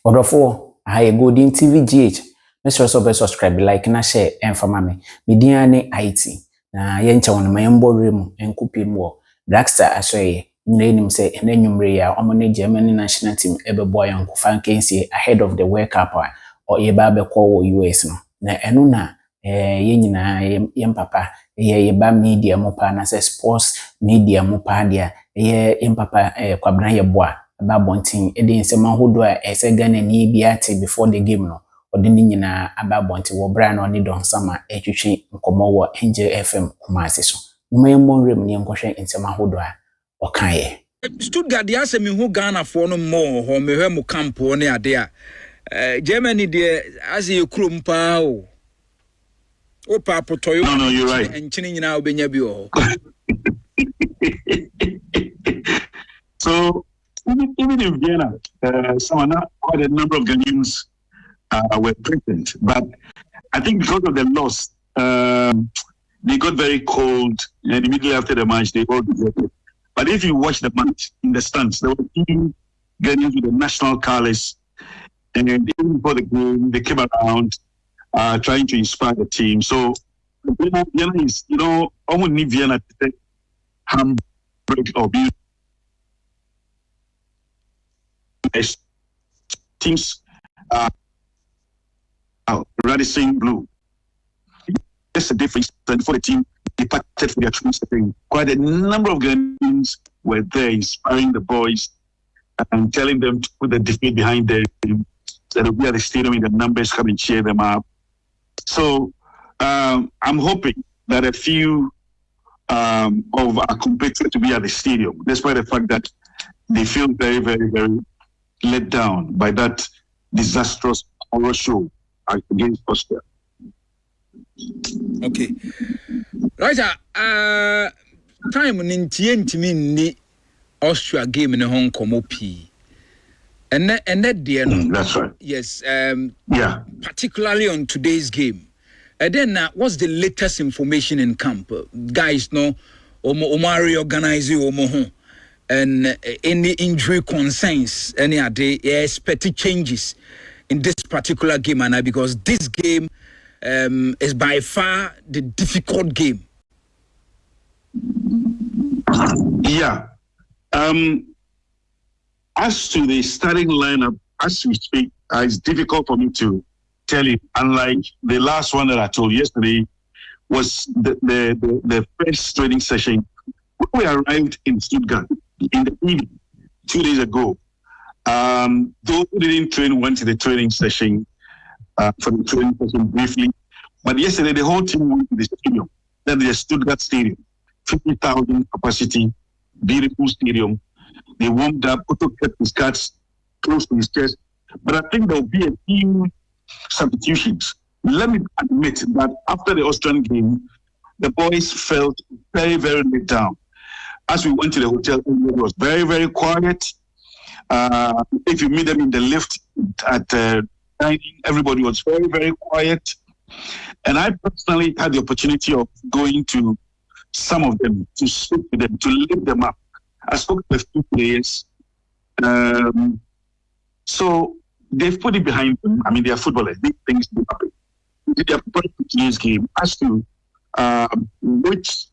Odofo, I Golden TV GH. Mr. So subscribe, like na share and for mami. Media ne IT. Na yencha wana mayambo rimu enkupi mwo. Blackstar asweye. Nyine nim say ene nyumre ya omone Germany national team ebe boy yanku fankensi ahead of the World Cup or yeba be kwa US no. Na enu na yenyina yempapa yeba media mopa na se sports media mopa dia yempapa Kwabena Yeboah aba bonten edi nsema hodo a ese Ghana ni biate before the game no odi ni nyina aba bonten wo bra na oni don sama etwetwe nkomo wo Angel FM Kumasi so mmemmo rem ni nkohwe nsema hodo a okaye Stuttgart ya se me hu Ghana for no more ho mehwe mu camp ne ade a Germany de as ye krom pa o pa potoyo no you're right enchini nyina obenya bi o so even in Vienna, quite a number of Ghanaians were present, but I think because of the loss, they got very cold, and immediately after the match, they all deserted. But if you watch the match in the stands, there were two Ghanaians with the national colours, and even before the game, they came around trying to inspire the team. So Vienna is, I wouldn't need Vienna to take Hamburg or be teams Radisson Blue. That's the difference. And for the team, they departed for their troops. Quite a number of Ghanaians were there inspiring the boys and telling them to put the defeat behind them. That will be at the stadium in the numbers, come and cheer them up. So I'm hoping that a few of our competitors to be at the stadium, despite the fact that they feel very, very, very let down by that disastrous horror show against Austria. Okay. Right, time in the Austria game in Hong Kong P. And that dear, that's right. Yes. Yeah. Particularly on today's game. And then what's the latest information in camp? Guys, no, Omari organize you, and any injury concerns, any other expected changes in this particular game, and because this game is by far the difficult game. Yeah. As to the starting lineup, as we speak, it's difficult for me to tell you. Unlike the last one that I told yesterday, was the first training session. When we arrived in Stuttgart in the evening 2 days ago, those who didn't train went to the training session for the training session briefly. But yesterday, the whole team went to the stadium. That is the Stuttgart Stadium, 50,000 capacity, beautiful stadium. They warmed up. Otto kept his cards close to his chest. But I think there will be a few substitutions. Let me admit that after the Austrian game, the boys felt very, very let down. As we went to the hotel, it was very, very quiet. If you meet them in the lift at dining, everybody was very, very quiet. And I personally had the opportunity of going to some of them, to speak to them, to lift them up. I spoke to a few players. So they've put it behind them. I mean, they are footballers. These things do happen. They are preparing for today's game. As to which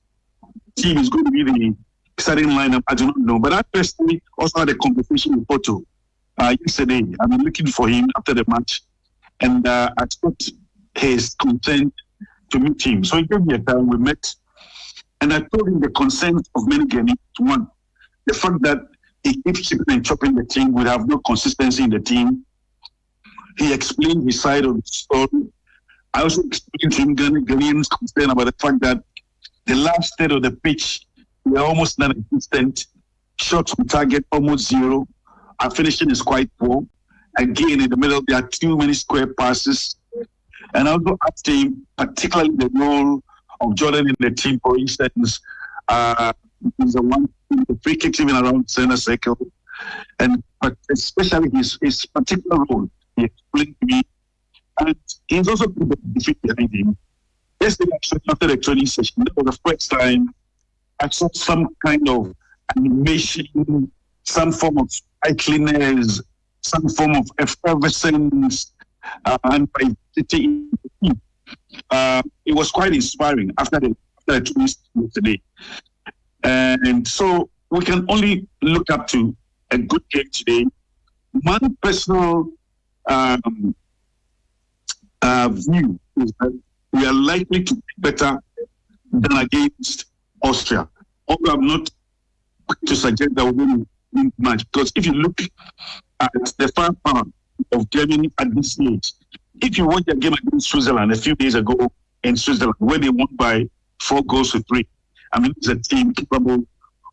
team is going to be the starting lineup, I do not know. But I personally also had a conversation with Otto yesterday. I've been looking for him after the match. And I got his consent to meet him. So he gave me a time, we met. And I told him the consent of many Ghanaians. One, the fact that he keeps chipping and chopping the team, would have no consistency in the team. He explained his side of the story. I also explained to him Ghanaians' concern about the fact that the last third of the pitch, we are almost non-existent. Shots on target, almost zero. Our finishing is quite poor. Again, in the middle, there are too many square passes. And I also asked him, particularly the role of Jordan in the team, for instance, he's the one, the free kicks even around center circle. And but especially his particular role, he explained to me. And he's also put the defeat behind him. Yesterday, after the training session, that was the first time I saw some kind of animation, some form of sprightliness, some form of effervescence and vitality in the team. It was quite inspiring after the twist yesterday. And so we can only look up to a good game today. My personal view is that we are likely to be better than against Austria. Although I'm not quick to suggest that we're going to win the match, because if you look at the firepower of Germany at this stage, if you watch the game against Switzerland a few days ago in Switzerland, where they won by 4 goals to 3, I mean, it's a team capable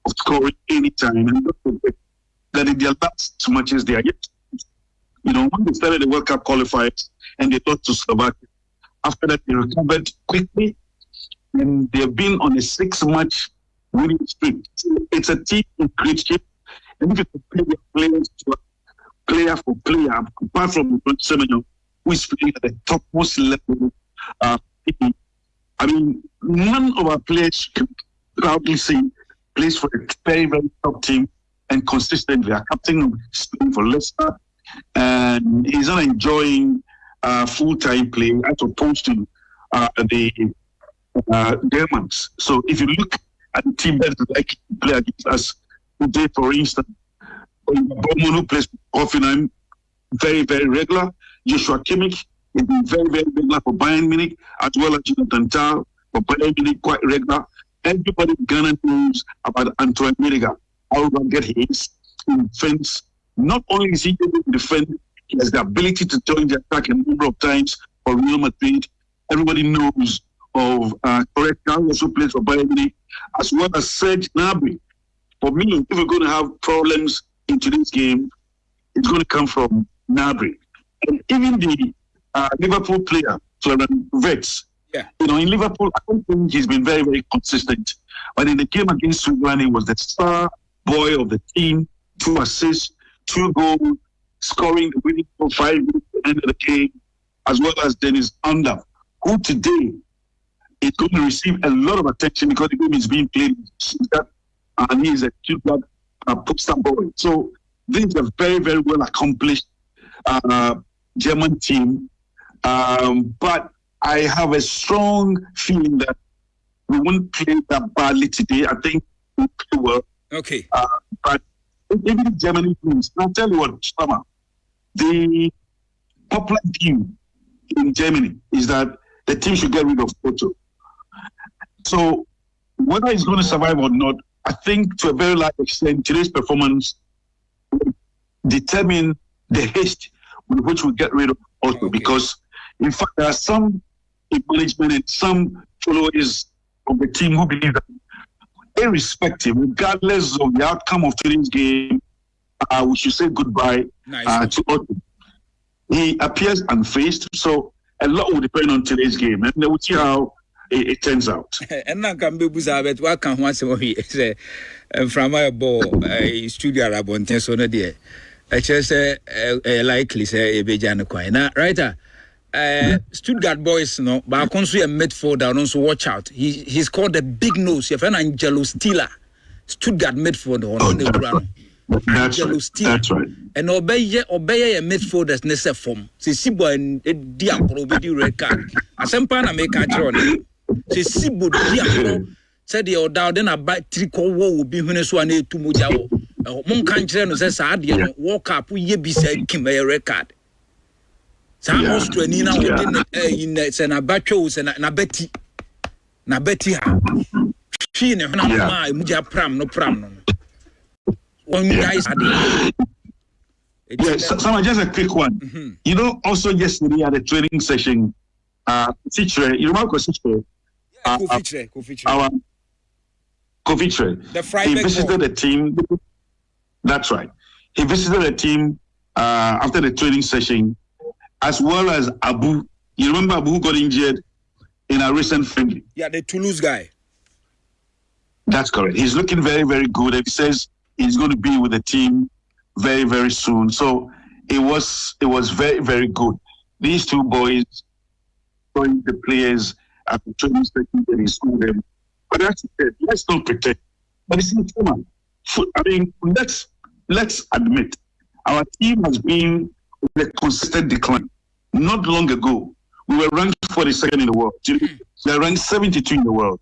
of scoring anytime. And don't forget that in their last 2 matches, they are yet. When they started the World Cup qualifiers and they lost to Slovakia, after that they recovered quickly, and they've been on a 6-match winning streak. It's a team in great shape, and if you compare their players to player for player, apart from Semenyo, who is playing at the topmost level, I mean, none of our players can proudly say plays for a very, very top team and consistently. Our captain is playing for Leicester, and he's not enjoying full-time play as opposed to the Germans. So if you look at the team that is likely to play against us today, for instance, Bowman, who plays for Hoffenheim, very, very regular. Joshua Kimmich is very, very regular for Bayern Munich, as well as Jonathan Tah for Bayern Munich, quite regular. Everybody in Ghana knows about Antoine Rudiger. How to get his defense. Not only is he able to defend, he has the ability to join the attack a number of times for Real Madrid. Everybody knows of Correcta, who also plays for Bayern Munich, as well as Serge Gnabry. For me, if we're going to have problems in today's game, it's going to come from Gnabry. And even the Liverpool player, Florian Wirtz, in Liverpool, I don't think he's been very, very consistent. But in the game against Switzerland, he was the star boy of the team, 2 assists, 2 goals, scoring the winning goal 5 minutes at the end of the game, as well as Dennis Under, who today is going to receive a lot of attention because the game is being played and he is a cute poster boy. So this is a very, very well accomplished German team. But I have a strong feeling that we won't play that badly today. I think we'll play well. Okay. But even Germany wins. I'll tell you what, Shama, the popular view in Germany is that the team should get rid of Otto. So whether he's going to survive or not, I think to a very large extent, today's performance will determine the haste with which we get rid of Otto. Okay. Because, in fact, there are some in management and some followers of the team who believe that irrespective, regardless of the outcome of today's game, we should say goodbye to Otto. He appears unfazed, so a lot will depend on today's game, and we'll see how it turns out. And now can be Buzabet, what can once say from my ball, a studio Rabon so no dear. I just likely say a Bejana Quina, right? Stuttgart boys, no, but I can't see a midfielder, also watch out. He's called the big nose, you have an Angelo Stiller, Stuttgart midfielder on the ground. That's right. And obey a midfielders necessary form. See Sibo and Diablo be red card. A Sampana make a draw. See Sibo Diablo said the order then a bite 3 will be Huneswane to Mujao. Mon country says Sadia walk up we be said Kim a record. Some Austria in Senabachos and Nabeti. Nabeti ha. She never my Muja Pram, no Pram. One guys yes, someone just a quick one. Mm-hmm. Also yesterday at the training session, Kofitre, you remember Kofitre? Our Kofitre. He visited the team. That's right. He visited the team after the training session, as well as Abu. You remember Abu who got injured in a recent friendly? Yeah, the Toulouse guy. That's correct. He's looking very, very good. And he says he's going to be with the team very, very soon. So it was very, very good. These 2 boys showing the players at the training session and he schooled them. But that's it. Let's not pretend. But it's not human. I mean, let's admit Our team has been in a consistent decline. Not long ago, we were ranked 42nd in the world. We are ranked 72 in the world.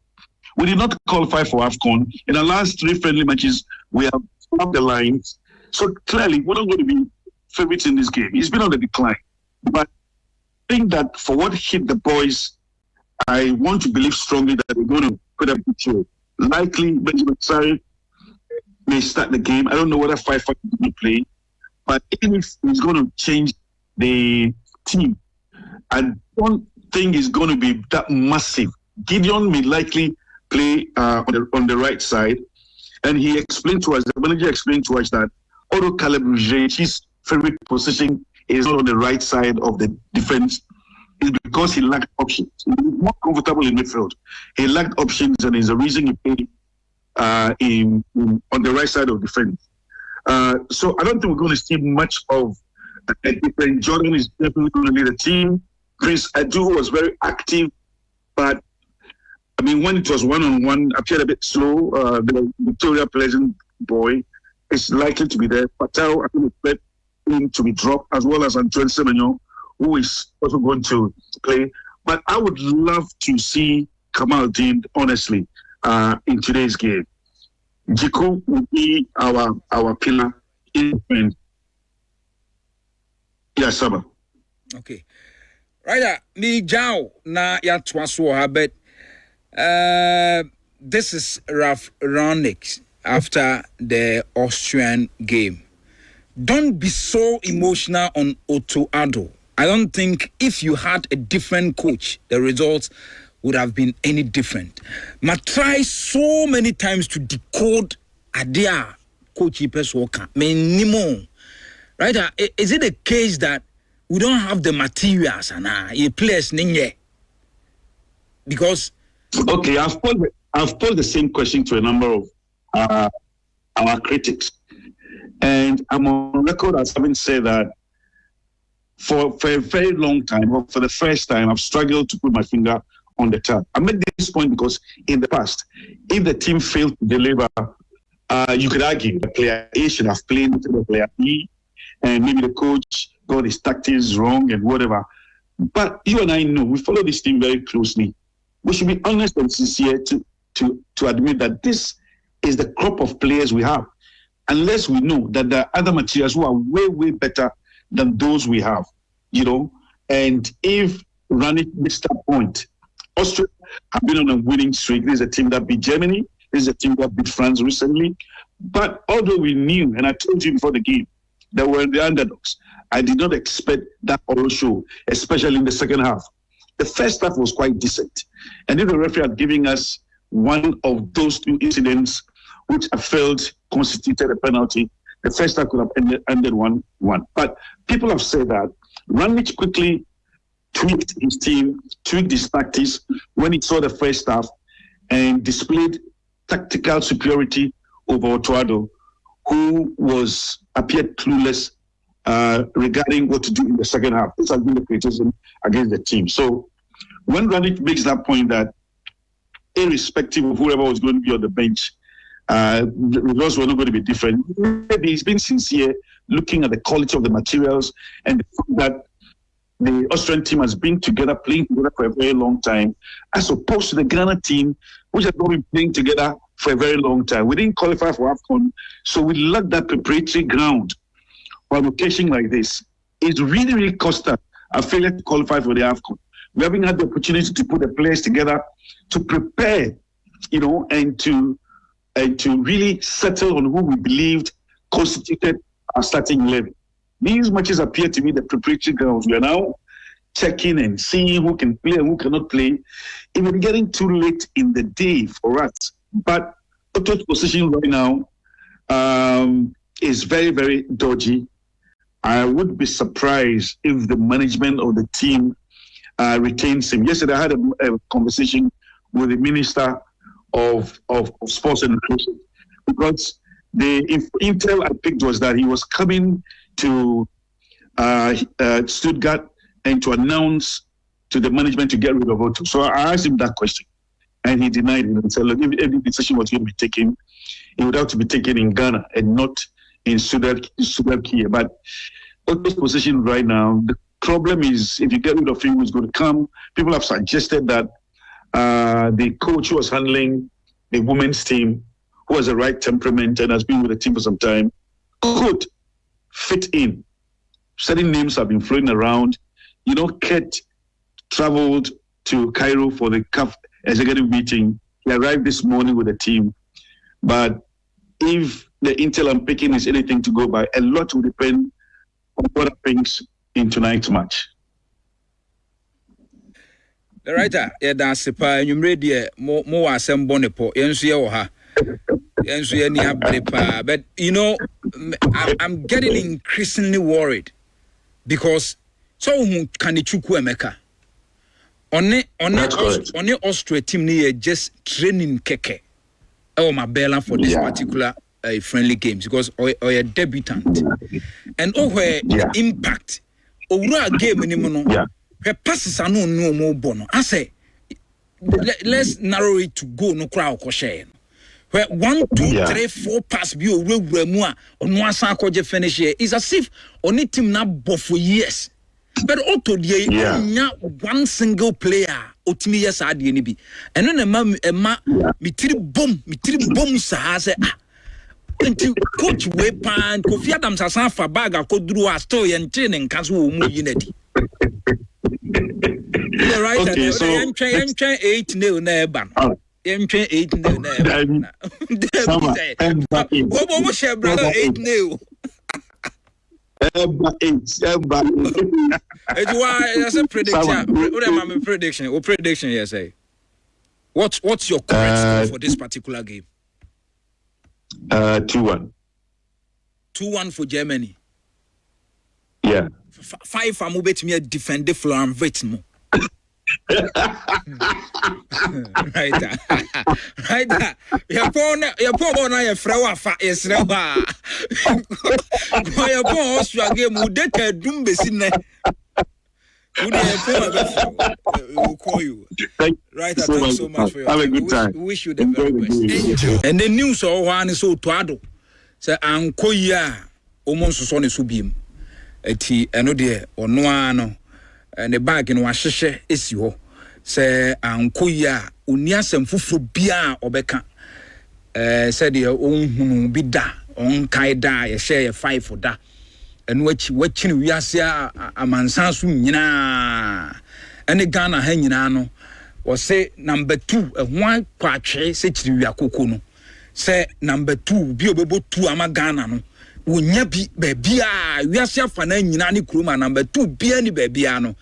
We did not qualify for AFCON. In the last 3 friendly matches, we have up the lines. So clearly, we're not going to be favorites in this game. It's been on the decline. But I think that for what hit the boys, I want to believe strongly that they're going to put up a show. Likely, Benjamin Sarri may start the game. I don't know whether 5-5 will play. But even if he's going to change the team, I don't think it's going to be that massive. Gideon may likely play on the right side. And he explained to us, the manager explained to us that although Caleb Rouget's favorite position is not on the right side of the defense, it's because he lacked options. He was more comfortable in midfield. He lacked options, and is the reason he played on the right side of defense. So I don't think we're going to see much of a different. Jordan is definitely going to lead the team. Prince Adu was very active, but I mean, when it was one-on-one, appeared a bit slow. The Victoria Pleasant boy is likely to be there. Patel, I think, expect him to be dropped, as well as Antoine Semenyo, who is also going to play. But I would love to see Kamal Dean, honestly, in today's game. Jiku will be our pillar in defense. Yes, Saba. Okay. Right, me Jao na ya twaso habet. This is Ralph Rangnick after the Austrian game. Don't be so emotional on Otto Addo. I don't think if you had a different coach, the results would have been any different. Ma try so many times to decode Adia coach Peswoka. Minimum. Right? Is it a case that we don't have the materials and players ninge? Because okay, I've posed the same question to a number of our critics, and I'm on record as having said that for a very long time, or for the first time, I've struggled to put my finger on the tap. I made this point because in the past, if the team failed to deliver, you could argue the player A should have played with the player B, and maybe the coach got his tactics wrong and whatever. But you and I know, we follow this team very closely. We should be honest and sincere to admit that this is the crop of players we have, unless we know that there are other materials who are way, way better than those we have, you know. And if Rangnick missed that point, Austria have been on a winning streak. This is a team that beat Germany. This is a team that beat France recently. But although we knew, and I told you before the game, that we're the underdogs, I did not expect that oral show, especially in the second half. The first half was quite decent. And if the referee had given us one of those two incidents, which I felt constituted a penalty, the first half could have ended 1-1. But people have said that Rangnick quickly tweaked his team, tweaked his tactics when he saw the first half and displayed tactical superiority over Otto, who appeared clueless regarding what to do in the second half. This has been the criticism against the team. So when Rangnick makes that point that irrespective of whoever was going to be on the bench, the results were not going to be different, maybe he's been sincere looking at the quality of the materials and the fact that the Austrian team has been together, playing together for a very long time, as opposed to the Ghana team, which has not been playing together for a very long time. We didn't qualify for AFCON, so we lacked that preparatory ground for an occasion like this. It's really, really cost us a failure to qualify for the AFCON. We haven't had the opportunity to put the players together to prepare, you know, and to really settle on who we believed constituted our starting 11. These matches appear to be the preparatory grounds. We are now checking and seeing who can play and who cannot play. It may be getting too late in the day for us. But Otto's position right now is very, very dodgy. I would be surprised if the management of the team retains him. Yesterday, I had a conversation with the Minister of Sports and Recreation, because the intel I picked was that he was coming to Stuttgart and to announce to the management to get rid of Otto. So I asked him that question, and he denied it and said, look, if any decision was going to be taken, it would have to be taken in Ghana and not in Stuttgart here. But Otto's position right now, the problem is if you get rid of him, who's going to come? People have suggested that the coach who was handling the women's team, who has the right temperament and has been with the team for some time, could fit in. Certain names have been flowing around. Ket traveled to Cairo for the CAF executive meeting. He arrived this morning with the team. But if the intel I'm picking is anything to go by, a lot will depend on what happens in tonight's match. The writer, that's the pa, you made more assemble po, but I'm getting increasingly worried because so can the Chuku Emeka on the Austria team near just training keke. Oh, my bella for this particular friendly games because or a debutant and where impact over a game anymore. Her passes are no more bono. I say, let's narrow it to go no crowd koshe. Where 1, 2, 3, 4 pass be over more on one side finish here is as if on it team now for years. But auto the one single player otimi yes ade ni bi. And then me tiri bomb sa say until coach we pan Kofi Adams asan fa bag akoduru a still yen training nkaso wo mu yinadi. Right, okay, so 8-0 na eba. 8-0 na eba. What share brother 8-0? It's why that's a prediction. What am I prediction? What prediction you say? What's your current score for this particular game? 2-1. 2-1 for Germany. Yeah. 5 I'm bet me defend the floor and vet mo. Right. Your phone na your frawa fa esrewa. Your phone Austria game would take dum besine. We'll call you. Thanks so much for your time. Have a good time. We wish you the very best. And the news of one is so twado. Say anko ya omonso so ne so biem. Eti eno de ono ano ne bag no ahyehyɛ esi hɔ sɛ ankoyi a oni asɛm foforo bia obɛka sɛ de onhunu bi da onkai da yɛ hyɛ yɛ 5 da eno achi ne wiase amansan so nyina ene Ghana ha nyina no wɔse number 2 ɛho kwatwe sɛ kyiri wi akoko no sɛ number 2 bi obɛbɔ 2 ama Ghana no wonya bi bebia wiase afa na nyina ne kuroma number 2 bia ni bebia no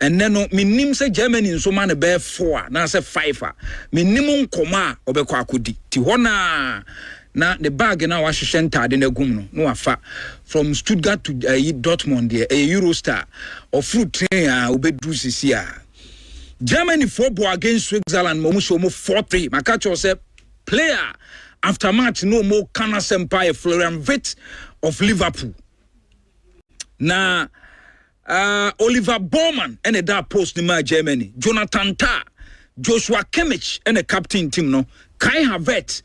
enne no minim se Germany nso ma ne be 4 na se 5 a minim nkoma a obekọ akodi ti ho na the bag na wa hyehyɛ ntade na gum no wafa from Stuttgart to Dortmund there Eurostar of fruit train a obedu sisi a Germany for bo against Switzerland mo so mo 4-3 maka cho se player after match no more Kana Senpai Florian Wirtz of Liverpool. Na Oliver Baumann and that post in my Germany. Jonathan Tah, Joshua Kimmich and the captain team no. Kai Havertz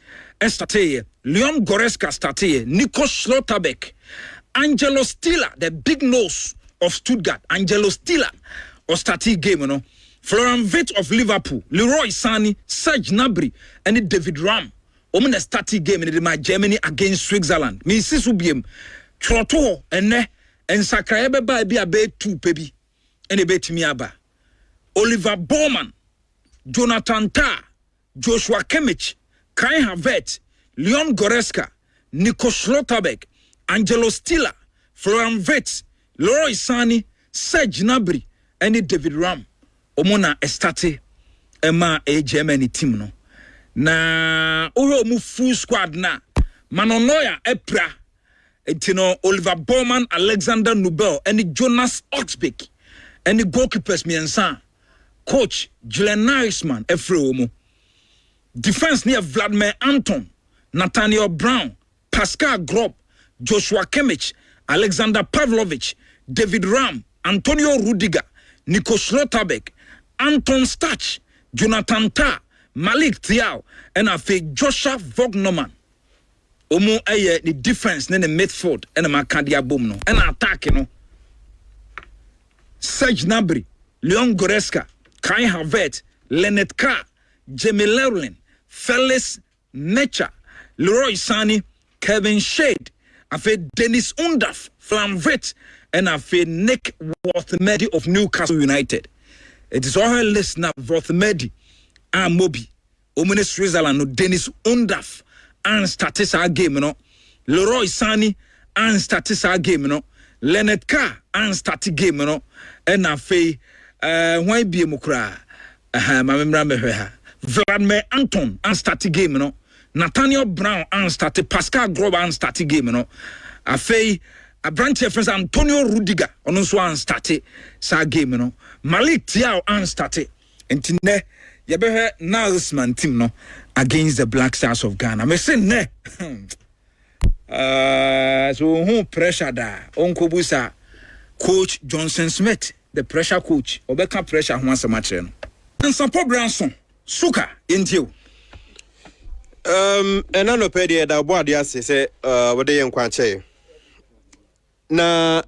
started. Leon Goretzka started. Nico Schlotterbeck. Angelo Stiller, the big nose of Stuttgart. Angelo Stiller or started game no. Florian Wirtz of Liverpool. Leroy Sané, Serge Gnabry and David Ram. Omo na starting game in my Germany against Switzerland. Me sisu biem troto enne ensakra be ba bi abe 2 pebi ene betimi aba. Oliver Baumann, Jonathan Tah, Joshua Kimmich, Kai Havertz, Leon Goretzka, Nico Schlotterbeck, Angelo Stiller, Florian Wirtz, Leroy Sané, Serge Gnabry and David Ram. Omo na starte ema Germany team no. Na mu full squad na Manonoya Epra etino Oliver Baumann, Alexander Nubel and Jonas Oxbeck and the goalkeepers miensa coach Julian Nagelsmann Efreomo defense near Vladimir Anton, Nathaniel Brown, Pascal Grob, Joshua Kimmich, Alexander Pavlovich, David Ram, Antonio Rudiger, Nico Schlotterbeck, Anton Stach, Jonathan Tah, Malik Thiaw and afi Joshua Vognoman omo aye the defense ne midfield ena maka dia bom no ena attack no Serge Gnabry, Leon Goretzka, Kai Havertz, Leonard Carr, Jamie Lerlin, Felix Necha, Leroy Sani, Kevin Shade, afe Dennis Undaf, Flamvit, and afe Nick Worthmedi of Newcastle United. It is all her list now. Worthmedi, Mobi, Omene Switzerland, no Dennis Undaf, and status our game, no. Leroy Sani, and status our game, no. Leonard Carr, and status game, no. And afe, why be a mukra? Vladimir Anton, and status game, no. Nathaniel Brown, and status Pascal Groba, and status game, no. Afe. A branch of friends Antonio Rudiger on us one started sa game no Malik Tiao an started and ne you be Nelsman team no against the Black Stars of Ghana. Me say ne so who pressure da Uncle Busa Coach Johnson Smith the pressure coach obeka pressure ho asemache no and some Branson Suka intio and no pedi da board ya say what dey nkwanche na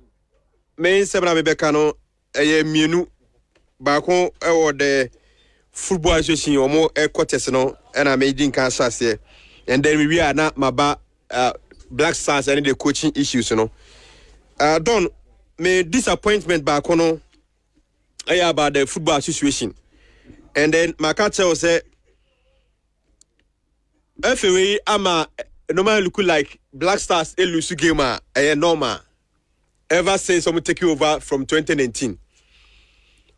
main sebra mebeka no mienu baako ewo de football association omo quarters no na me din kan sase and then we are na maba Black Stars and the coaching issues no don me disappointment baako no about the football association and then my catcher say FA ama normal look like Black Stars lose game normal ever since I'm taking over from 2019.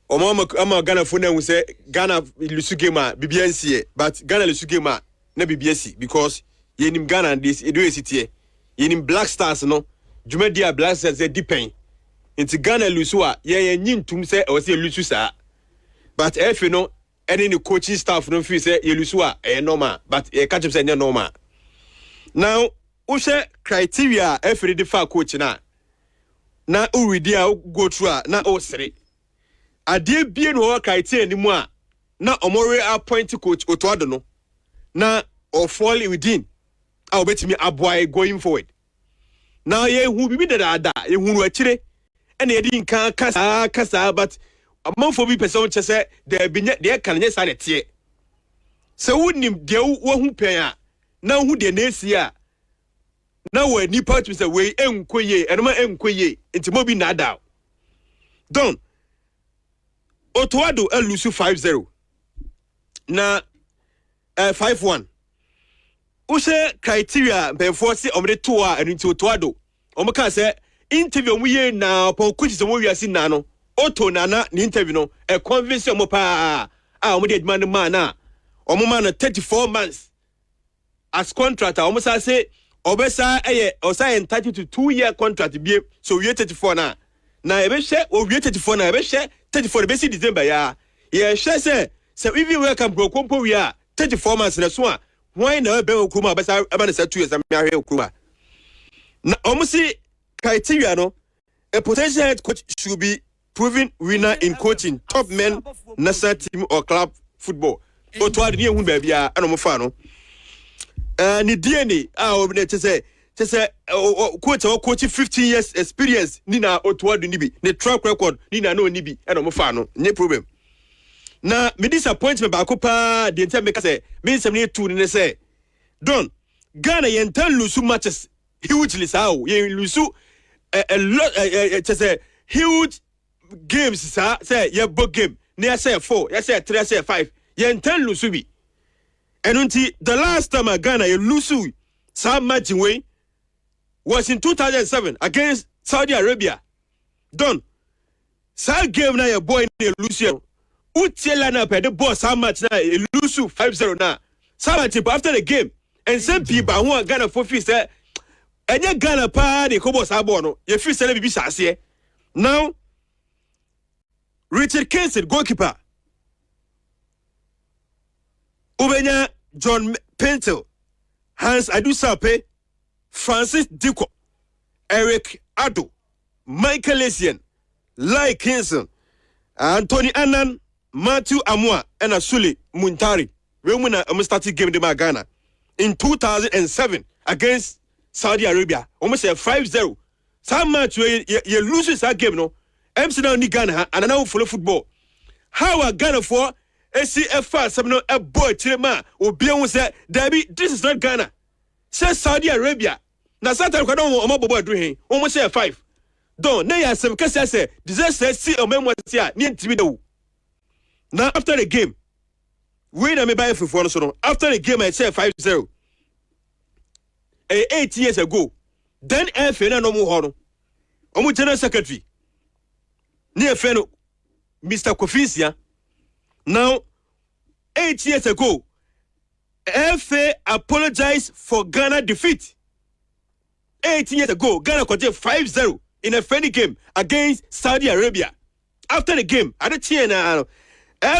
I'm Ghana phone and say Ghana lose game BBNC, but Ghana lose game na BBNC because yenim Ghana and this edu city yenim Black Stars no Jumedia Black Stars they depend into Ghana lose wa ye nyin tum say o say lose sa but if you know any coaching staff no feel say you lose wa normal but e catch up say normal now who say criteria if you define coach na uridia go through na o sere ade bie no criteria ni mu a na omore appoint coach otoado no na or fall within a obetimi aboy going forward now ye hu bibi dada ye hu akire ene ye din kan kasa but amanfo bi person che se de binye de kan nye sa netie se wunim de wo hu pen a na hu de na esi a na we nipa to say we enkoye enoma enkoye intimo bi na da don Otoado lose 5-0 na 5-1 use criteria before say omre to a enti Otoado omka say interview mu ye na po coach so mo wiase na no oto na ni interview no e convince omo pa omo de adman man na omo man 34 months as contractor omo say obesa osa entitled to 2-year contract be so we 34 na ebe hye o we 34 na ebe hye 34 be si December ya ye hye say we welcome go kompo we 34 months na so a why na be okuma obesa aba na say 2 years am ahwe okuma na omusi criteria no a potential head coach should be proven winner in coaching top men national team or club football o to ade ne hu ba bia ana mo fa no ni DNA obne say coach or coach 15 years experience ni na otoado ni bi ni track record ni na no ni bi e no mo fa no no problem na me disappointment ba ko pa de ntem make say me nsem ni tu ni say don Ghana yentan lose matches hugely sao ye lose a lot say huge games say ye book game ni say 4 ye say 3 say 5 yentan lose bi and until the last time Ghana you lose some match way was in 2007 against Saudi Arabia. Done. Sa game na your boy na lose you. Utiela na pe the boss some match na you lose 5-0 na. Some match after the game and some people who Ghana for fee say enye Ghana pa de ko boss abo no. You feel say bibi sase. Now Richard Kinsey goalkeeper Ubenya John Pentel, Hans Adusape, Francis Diko, Eric Ado, Michael Essien, Lai Kinson, Anthony Annan, Matthew Amwa, and Asuli Muntari. We win a starting game in Ghana in 2007 against Saudi Arabia. Almost 5-0. Some match where you lose that game, no. MC now ni Ghana and now follow football. How are Ghana for ACFR some no a boy Chilema or Bion say Debbie, this is not Ghana. Say Saudi Arabia. Now Satan can almost doing almost 5. Don't nay some case say disaster see a memoir near Tibido. Now after the game, wait a me buy for so after the game I say 5-0. 8 years ago, then FN no more Omu General Secretary near Feno Mr. Kofinsia. Now 8 years ago, FA apologized for Ghana defeat. 8 years ago, Ghana contained 5-0 in a friendly game against Saudi Arabia. After the game, at the TNR,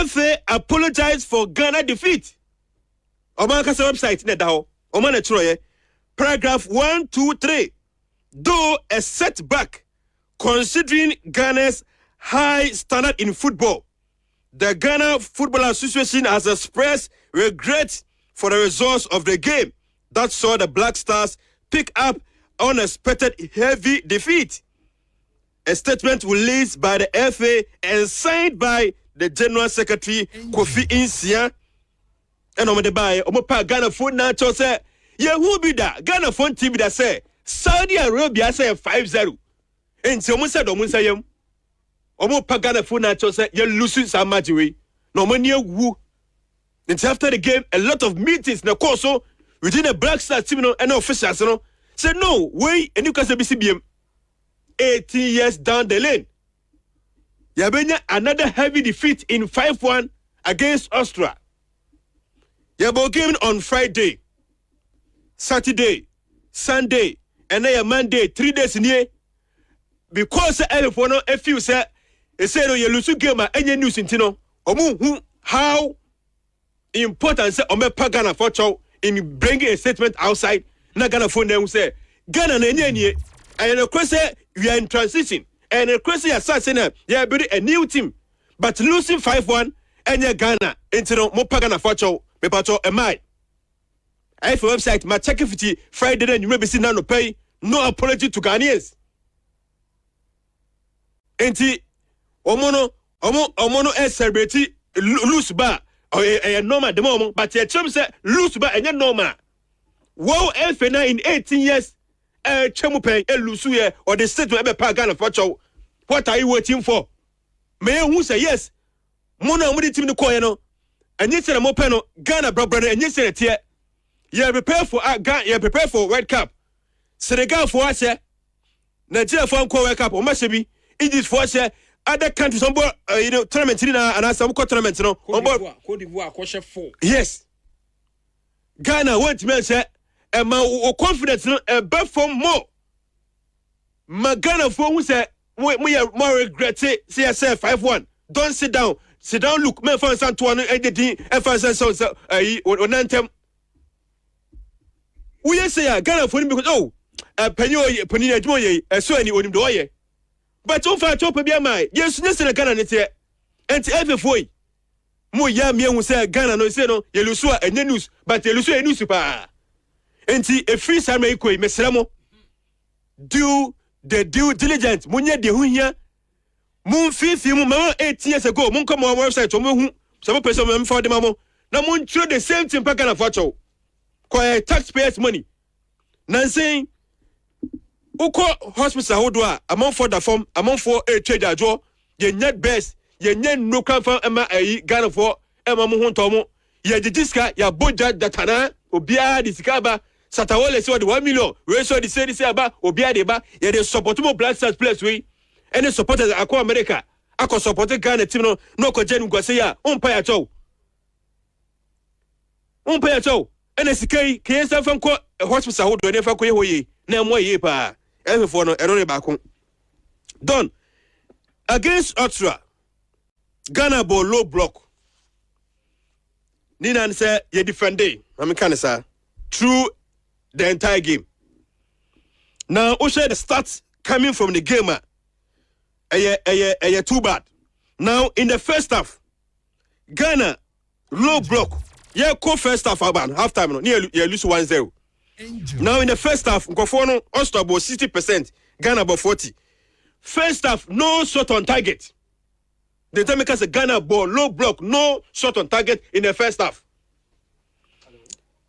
FA apologized for Ghana defeat. Omankasa website ne daho. Omane Troye. Paragraph 1, 2, 3. Though a setback, considering Ghana's high standard in football, the Ghana Football Association has expressed regret for the results of the game that saw the Black Stars pick up unexpected heavy defeat. A statement released by the FA and signed by the General Secretary Kofi Insia and Omopa Ghana Foot Nacho said, yeah, who be that? Ghana phone team that say Saudi Arabia say 5-0. And so said Omunsayem. Omopa Ghana Foot Nacho said, you losing some match away. No money woo. And after the game, a lot of meetings na course within the Black Stars team and officials said no way and you can say BCBM 18 years down the lane. Yabenya another heavy defeat in 5-1 against Austria. Yabo game on Friday, Saturday, Sunday, and then Monday, 3 days in here. Because everyone if you say no you lose game any news in Tino. How important say Omepa Ghana for chow in bringing a statement outside. Na Ghana phone them say Ghana na and of course we are in transition and of course you are saying yeah building a new team but losing 5-1 and yeah Ghana into no Mopa Ghana for chow me pacho am I for website my check if Friday then you may be seen no pay no apology to Ghanaians enti omono celebrate lose ba or normal the moment but your chum say lose ba and normal. Wow, FNA in 18 years, Chemupen, Lusuye, or the state will ever pack Ghana for chow. What are you waiting for? May who say yes? Mona Mudi Tim the Koyano, and you said a mopeno, Ghana brother, and you said it here. You prepare for you prepare for World Cup. Senegal for us, Nigeria for World Cup, or Masabi, Egypt for us, other countries on board, tournament, and I some tournaments, on board. Cote d'Ivoire, question 4. Yes. Ghana went to say, and my confidence but for more. My Ghana for who say we are more regretted. Say I say 5-1. Don't sit down. Sit down. Look, me for Santuano editing. FSS so on anthem. We say Ghana for him because penny so any on him do. But so far top be my yes Ghana net here. And every boy. Mo ya me hu say Ghana no say no ye lusu a enye news but ye lusu news pa enti e free sam ekoi mesramo do the due diligence munye de hu hia mun fifi mu ma 8 years ago mun come on website mo hu some person me for dem mo na mun throw the same thing pa Ghana for chow taxpayers money nan saying uko hospital hodo a amount for the form amount for a trade ajo ye net best ye no kan fa ema ayi Ghana for ema mo ho ntomo ye diska ya boja datana obia di sikaba satawole se 1 million we so di say aba obia de ba ye dey support mo Black Stars players we any supporters akwa America akọ support Ghana team no ko jenu go say ya umpa ya chow ene sikai kensa fa nko hospital ho do ne fa ko ye hoye na mo ye pa every no ero ne ba ko done against Austria. Ghana ball low block. Nina say you defend it. I'm kind of say through the entire game. Now, also the stats coming from the game. Too bad. Now in the first half, Ghana low block. Yeah, first half about half time. You lose 1-0. Now in the first half, Nkofono Austria about 60%, Ghana about 40%. First half, no shot on target. The time because Ghana ball, low block, no shot on target in the first half.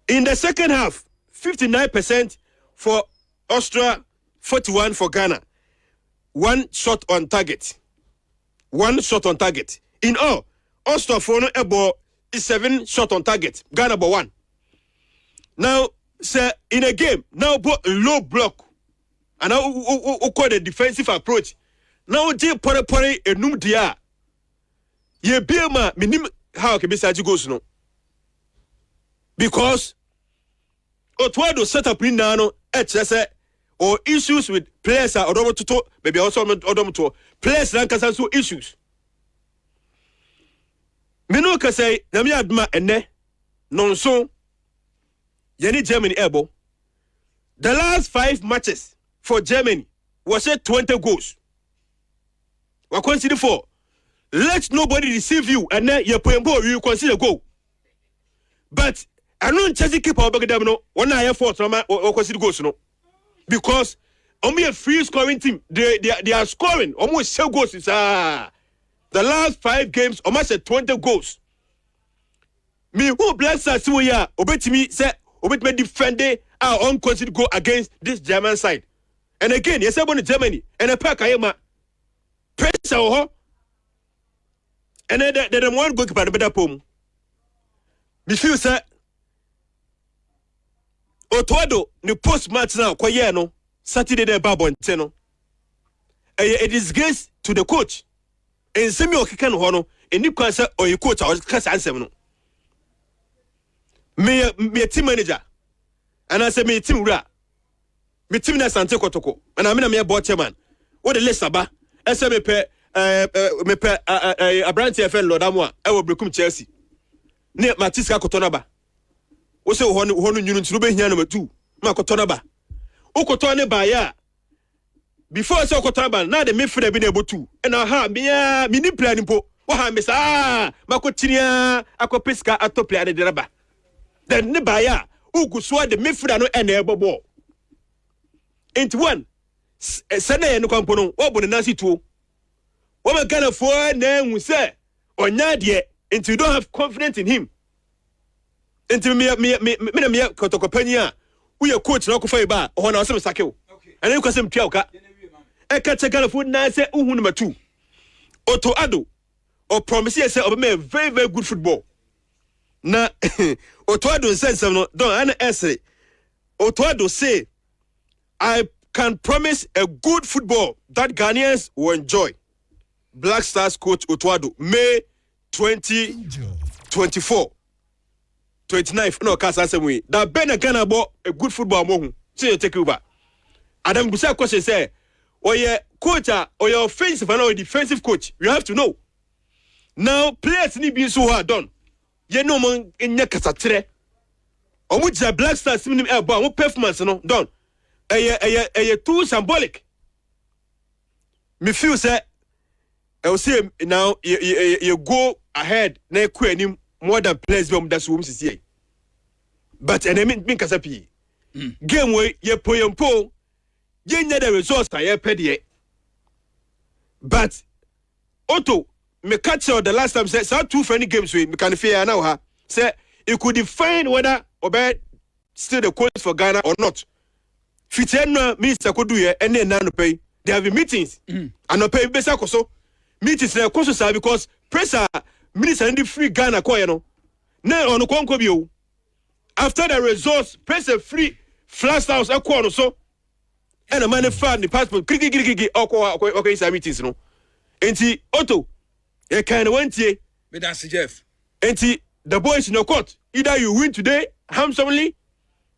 In the second half, 59% for Austria, 41% for Ghana. One shot on target. One shot on target. In all, Austria for no ball is 7 shot on target. Ghana ball 1. Now, sir, in a game, now low block. And now call the defensive approach. Now je pore enum dia. Ye biema minim how can be saji goes no. Because Otwado set up in nano HSA or issues with players are odomo to maybe also odomo to players rank as so issues. Mino ka say na mi adma ene non so yeni Germany ebo. The last 5 matches for Germany was 20 goals. We consider for let nobody deceive you and then you consider goal. But I don't Chelsea keep our back them no. One I have for or consider goals no. Because only a free scoring team. They are scoring almost 7 goals. The last 5 games almost 20 goals. Me who Black Stars we are obey me say obey me defend our own consider go against this German side. And again, yes, I'm on Germany. And a pack I am a pressure. And then the one go by the better poem. Me feel sir. Otwado the post match now. Kwa no Saturday the Babon Teno. A disgrace to the coach. And semi okikan hono. And you can say or you coach or cast answer no. Me a team manager. And I say me team ra. Me team na sante kotoko. And I mean me board chairman. What the list aba? Ese me pe Abranti FN Lord Amwa. I will become Chelsea. Ne Matiska kotona ba. Wo se ho nyunu nturu be hia number 2. Ma kotona ba. O kotona ba ya. Before say kotona ba na the midfielder be na ebo 2. And aha me ni plan mpo. Wo ha me sa makotinia akopiska atop player de raba. Then ne ba ya. Uguswa the midfielder no ene ebo ball. Into one, Sunday no compono, what would Nancy too? What my kind of four name we say, or not yet, until you don't have confidence in him. Until me, Kotokopenia, we are coach, no coffee bar, or on some sake. And then you can say, Pioka. I catch a kind of food, and say, number 2. Otto Ado, or promise yourself of me very, very good football. Now, Otto Ado says, don't answer. Otto Ado say, I can promise a good football that Ghanaians will enjoy. Black Stars coach Otwado, May 2024. 29th. No, can't answer me. That Ben Ghana bought a good football among so you take over. Adam Busa question say, or your coach or your offensive and or defensive coach, you have to know. Now, players need be so hard done. You know, man, in your casatre. Or which the Black Stars minimum elbow, what performance, no, done. A too symbolic. Me feel say I will say now you go ahead na ku more than players be that's what see. But and I mean kasapi. Game way ye poyompo ye nya the results ka ye pede. But Otto me catch the last time say so 2 friendly games we can fear now ha say you could define whether Obed still the coach for Ghana or not. Fitienna minister could do here and then no pay. There have been meetings and no pay besa koso. Meetings na koso sa because pressure minister and the free Ghana ko no. Na on konko bio. After the results, pressure free flash house akwa no so. And a man fan the passport kiki okay sa meetings no. Enti Otto e kind of went here. Me that's Jeff. Enti the boys in the court. Either you win today handsomely,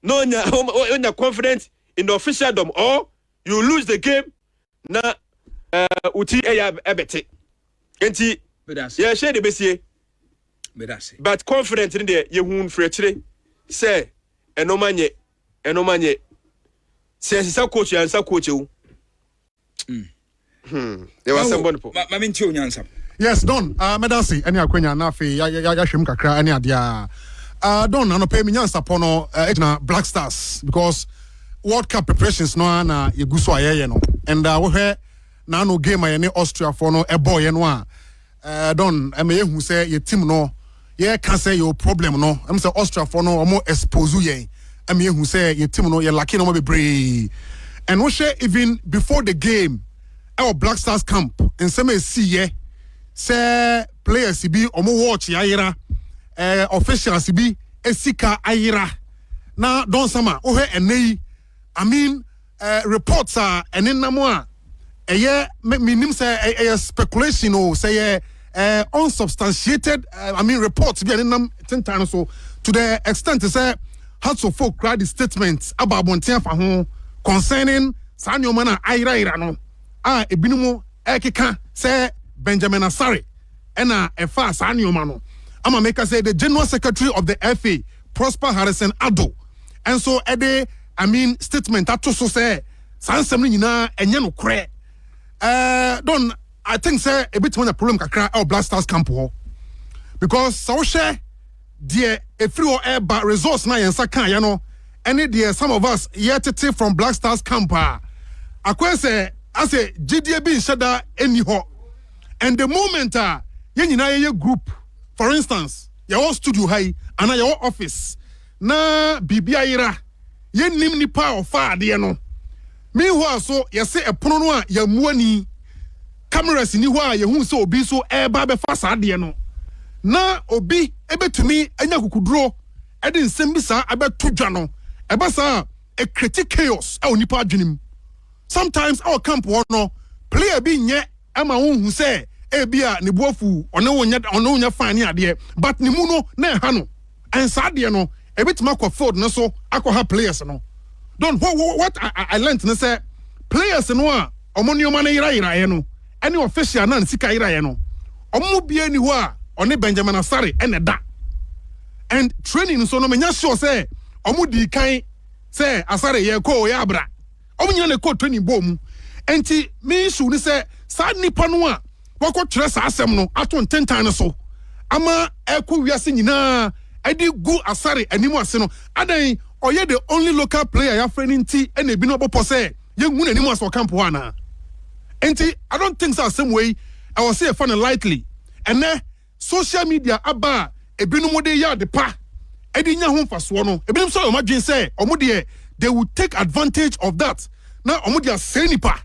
no you're confident in the officialdom, or you lose the game. Na uti ebete. Enti yeah share the best. But confident in there you won free chire. Say enomanye. Say sa coach and sa coach you. There was somebody po. Maminti onyansa. Yes, Don. Medasi any akwenya na fe ya hwem kakra any adia. don't know pay me nyansa pono na Black Stars because World Cup preparations no na yeguso ayeye no and we hear na no game ayene Austria for no e boy no don't me hu say your team no ye can say your problem no am say Austria for no omo expose ye me hu say your team no ye lucky no be brave and we share even before the game our Black Stars camp and some see ye say players be omo watch ayira officials be esika ayira na don sama o he enei I mean reports are enenamo a minim say speculation or say unsubstantiated I mean reports be enenam 10 times so to the extent to say had so folk cried the statements about bontia fa ho concerning sanyo mana ayira no ebinumu ekeka say Benjamin Asare ena efa sanyo mano I'ma make us say the General Secretary of the FA, Prosper Harrison Ado. And so I mean statement that also say Sansem Nina and Yano Cre. Don't I think say a bit when a problem kakra our Black Stars camp because so share dear a free or air but resource na and saka yano any dear some of us yet from Black Stars camp. I say GDB shada anyhow. And the moment ye group. For instance, your studio high and your office. Na bibiaira ye nim nipa of fa de no. Meanwhile so ye say a pono a ye muani cameras ni hwa ye hu so obi so e ba be fa sa de no. Na obi ebetumi anya kukuduro e de nsem bi sa abeto dwa no. E ba sa a critic chaos e onipa adwenim. Sometimes our camp no player bi nye ama hu say ebia ne boafu ono nya fine ade but ne mu no na ha no and sadie no ebitima kwa field no so akwa players no don't what I learned na say players no a omonioma na ira no any official na sika ira no omo bia ni ho a one Benjamin Asare ene da and training so no menya sure say omo di kan say Asare ye ko ya abra omo nyina ne ko training bom enti me issue ni say sad nipa no a wako tresa asem no ato 10 times so ama eko wiase nyina edi gu Asare animu ase no adan oye the only local player ya friend nti ena ebi no bopo say ye hu animu ase camp ho ana enti I don't think so same way I was say fun lightly and then social media aba ebi no mode ya de pa edi nya ho mfaso no ebi no so o madwen say omo de they will take advantage of that na omo de asɛ nipa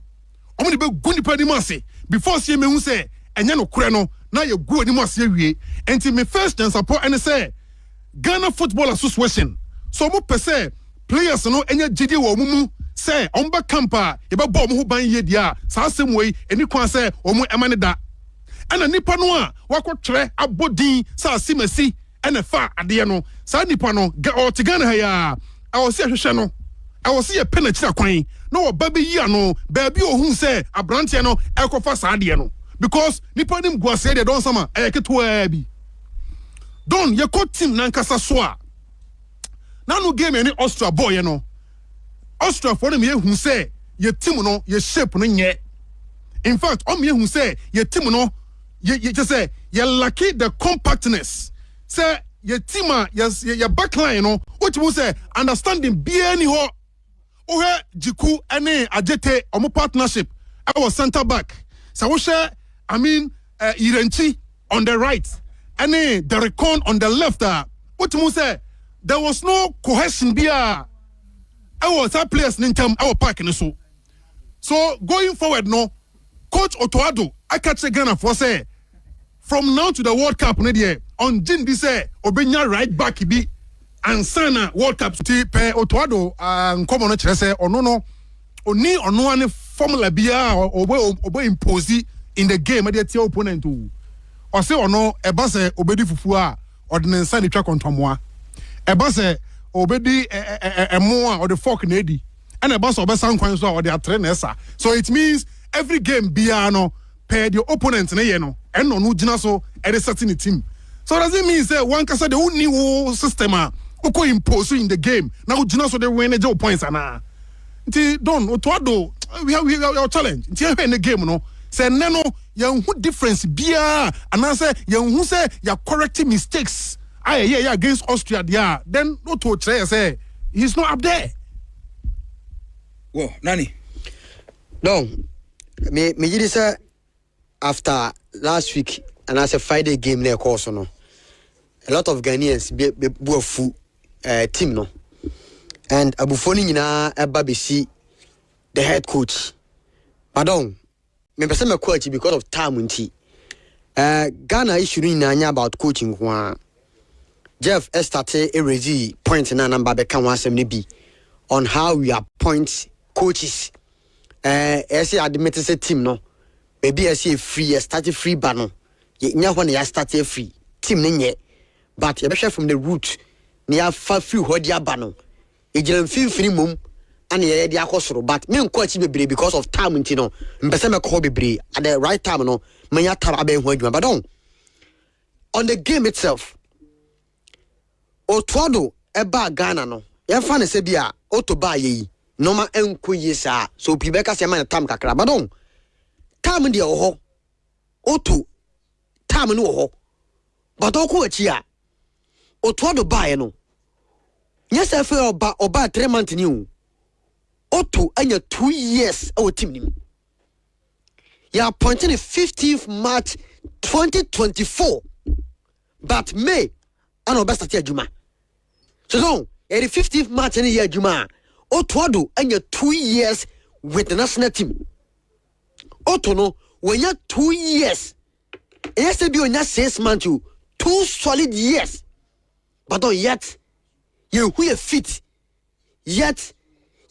omo de be gu nipa ni ase before see me who say enya no kure no na ye gu ani mo ase awie enti me first and support and say Ghana Football Association so mo pese players no enya gidi wo mumu say omba campa ye be bo mo ho ban ye dia sa asem we eni kwan say omo emane da ana nipa no a wakotwere abodin sa asimasi ena fa ade no sa nipa no o tigana ha ya I was hwehwe no I was see a penalty kwan no baby yi ano baby ohun say abrante no ekofa sa ade no because nipa nim guase de don sama eketo bi don ye ko team nankasa so a na no game any Austria boy no Austria for them ye hu say ye team no ye shape no nye in fact om ye hu say ye team no ye just say ye lucky the compactness say ye team a ye backline no which means say understanding be any ho ohe jiku ene ajete omo partnership our center back so we share I mean Irenchi on the right ene the recon on the left which means say there was no cohesion bia our players nintam our park in so going forward no coach Otoado I catch Ghana for say from now to the World Cup no there on June this obenya right back bi ansana World Cup ti pe Otoado nkomo no kire say ono no oni ono ane formula bia obo impose in the game dey tie opponent o say ono eba say obedi fufu a ordinance side twa kontomoa eba say obedi emo a or the fork na edi and eba say obesan kwan so or the atre na esa so it means every game bia no per the opponent na ye no and no gina so e dey setting the team so does it mean say one kasa the new system uko impose in the game now gina so they win the points ana nti don Otoado we have challenge nti in the game no say neno yan who difference bia and say yan who say ya correcting mistakes yeah against Austria there, then no to say he's not up there. Whoa, Nani. No, me did say after last week and as a Friday game near course no. A lot of Ghanaians be full team no. And Abufoni na Babisi the head coach. Pardon. Me person me coach because of time unti. Ghana issue ni about coaching kwa. Jeff started a rezi point na number be kan wasem ni bi on how we appoint coaches. Ese admit say team no. Maybe ese free start free ba no. Nya ho na ya start free. Team ni nye. But you be from the root. Ni ya fa free ho dia ba no. Ejiran finfini mum and ye dia akosoro but me coach bebre because of time nti no. Mpese me call bebre at the right time no. Me ya tab aben ho adwuma but on the game itself. Otwado eba Ghana no. Ye fa ne se bia otoba ye normal enko ye sa so pibeka se man time kakra but time de ho oto time no ho but okwo achi a otwado ba ye no yes I feel oba 3 months new oto anya 2 years our team nim ya appointed 15th March 2024 but May and oba start adwuma so no the 15th March any year adwuma Otwado anya 2 years with the national team. Oto no when you 2 years. Yes, be on 6 months you 2 solid years. But yet you who you fit. Yet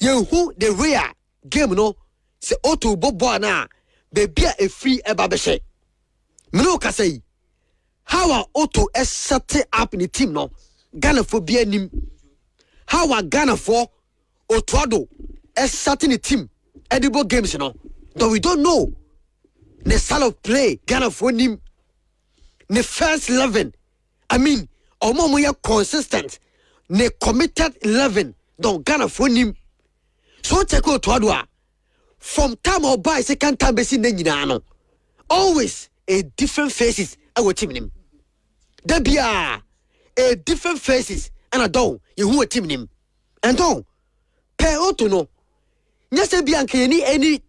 you who the rare game no say Oto bobo na baby a free ebabeshe. Mino ka say how are Oto is set up in the team no Ghana for be nim. How are Ghana for Otwado is starting a team edible games you know. Though we don't know the style of play Ghana for him the first 11. I mean omo consistent ne committed 11 don't Ghana for him. So take Otwado from time or by second time besi nyina always a different faces our team him. There be a different faces and a don you who a team him and don't pay Oto no. Yes, be any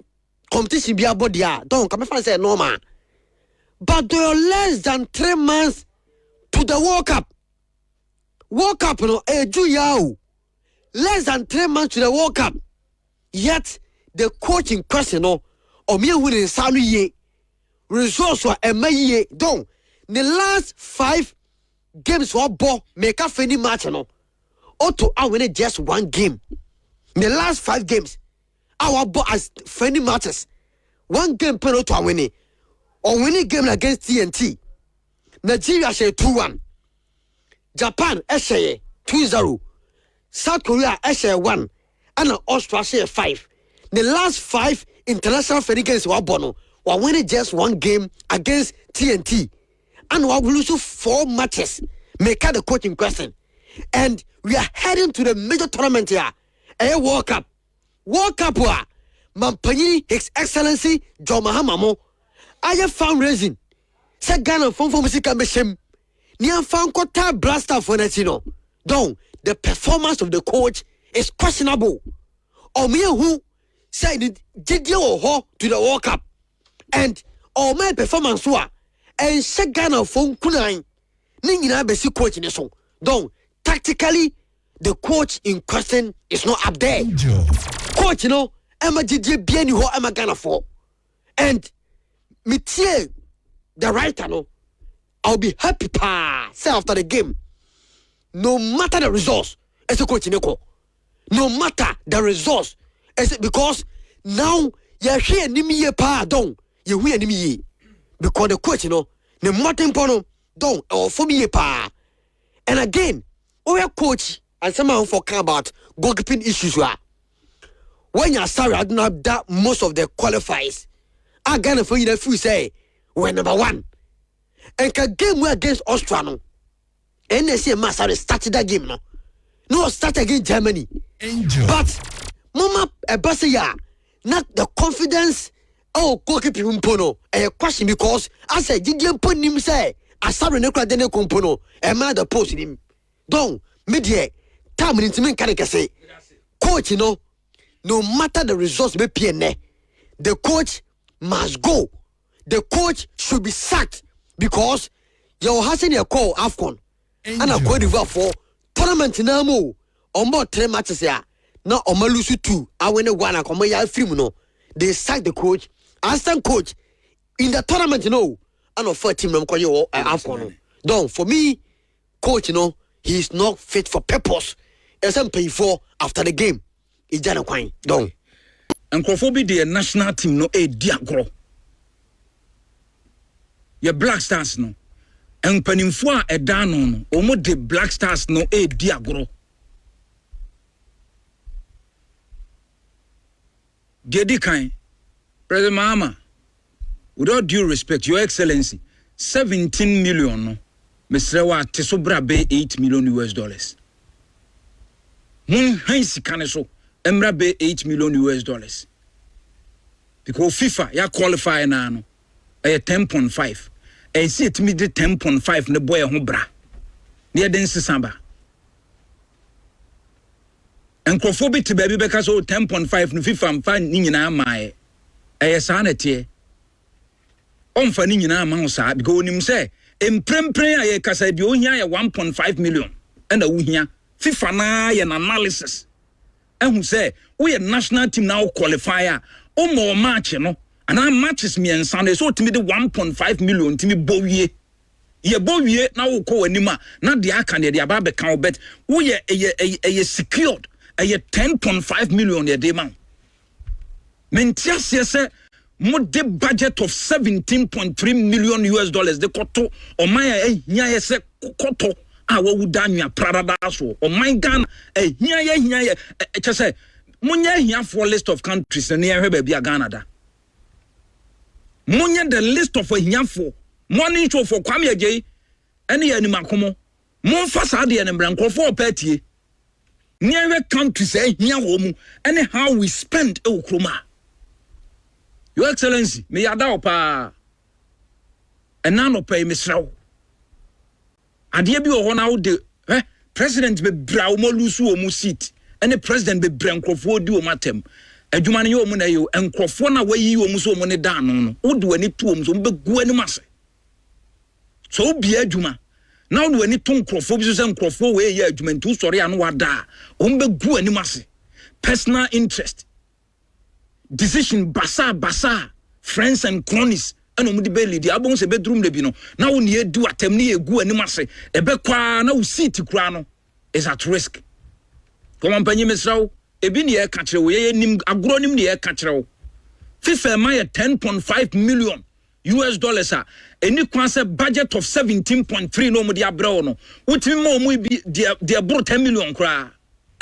competition be about there. Don't come and say normal. But they are less than 3 months to the World Cup. World Cup no yao. Less than 3 months to the World Cup. Yet the coach in question no or me winning salary ye results were a don't the last 5 games were ball make up any match no. Oto I win just 1 game. In the last 5 games, our ball as friendly matches. 1 game penalty to winning. Or winning game against TNT. Nigeria share 2-1. Japan share 2-0. South Korea share 1. And Austria share 5. The last 5 international friendly games were bono. We winning just 1 game against TNT. And we lose 4 matches. Make the coaching question. And we are heading to the major tournament here. World Cup wa Mampani His Excellency John Mahamamo I fundraising say Ghana from music meshem ni fan kota blaster for netino don the performance of the coach is questionable or me who say did you ho to the World Cup and or my performance wa and say Ghana from kunai ni nyina be si coach ni so don tactically the coach in question is not up there. Coach, you know, Emma DJ Bieni ho Emma Ghana for. And me tie the writer no. I'll be happy say after the game. No matter the results, as a coach in Eko. No matter the results, as because now you hear nimi pa don. You hear nimi because the coach, you know, no matter pono don or for me pa. And again, our coach and somehow for about goalkeeping issues were when you sorry I do not have that most of the qualifiers. I Ghana for you if you say we're number 1. And can game against Austria no. NSC must started that game no start against Germany. Angel. But mama Ebasaya not the confidence goalkeeping pono a question because I said did you put him say asabre ne kura de ne kompono e ma the post nim don me de time ni ntimi kan kese coach no matter the results be pne the coach must go. The coach should be sacked because you hasn't a call AFCON and a Cote d'Ivoire for tournament na mo on board 3 matches ya now on lose 2 I win one and come ya film no they sack the coach assistant coach in the tournament and of 4 team AFCON. Don't for me coach he is not fit for purpose pay for after the game it's just a quine don't and Kofobi the national team diagro your Black Stars no and penimfo a edano no omo the Black Stars no diagro Dedi kind President Mahama, with all due respect, Your Excellency, 17 million no Mr. Wa Tesobra be $8 million. Mun hansi kaneso emra be $8 million. Because FIFA ya qualify na no 10.5. I see it me the 10.5 ne boy ho bra. Ne den sisamba. Encrophobic to baby because 10.5 no FIFA mfa ni nyina mae. Sa na tie. Omfa ni nyina ma sa because onim say emprempren aye kasa de ohia ya 1.5 million. And a wohia FIFA na ye analysis. Ehu say we national team now qualifier o mo match no ana matches me and Sunday so to me the 1.5 million to me bowie ye bowie na wo ko anima na de aka ne de aba be kan bet wo ye secured 10.5 million ye de man mentiase say mo de budget of 17.3 million US dollars de koto o man hia ye se koto a wo danwa prada so o man Ghana hia ye che say munya hia for list of countries na here be bia Ghana da munya the list of hia for morning show for Kwame Yeboah ene animakomo mon fa sa de ne mbrankofo opetie near countries hia wo mu ene how we spend e okroma. Your Excellency me yada opa enano pay misrawo ade bi wo na wo de president be bra wo mo lusu wo mu seat ene president be brankofo di wo matem adwuma ne yo mu na yo enkofo na wayi wo mu so mo ne da no wo de wani to wo so be gu ani mase so bi adwuma na wo de wani to nkofo bi so se nkofo we ye adwuma ntu sori anu wada wo be gu ani mase personal interest decision basa friends and cronies eno mu de be lead abon se bedroom le bi no na wo ne edu atem ne egu ani mase e be kwa na wo seat kura no is at risk. Come panyi mesraw ebi ne ye ka kire wo ye nim agro nim ne ye ka kire wo FIFA ma ye 10.5 million US dollars any kwanse budget of 17.3 no mu de abrawo no wotimi ma mu bi de bro 10 million kra